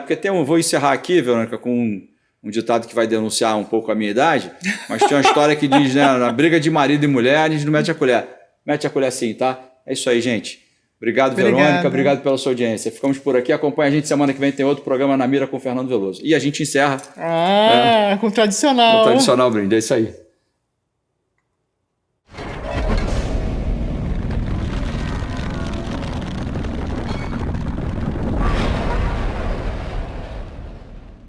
Porque vou encerrar aqui, Verônica, com um ditado que vai denunciar um pouco a minha idade, mas tem uma história que diz, na briga de marido e mulher, a gente não mete a colher. Mete a colher sim, tá? É isso aí, gente. Obrigado, Verônica. Obrigado pela sua audiência. Ficamos por aqui. Acompanha a gente. Semana que vem tem outro programa Na Mira com o Fernando Veloso. E a gente encerra. Com o tradicional. O tradicional brinde. É isso aí.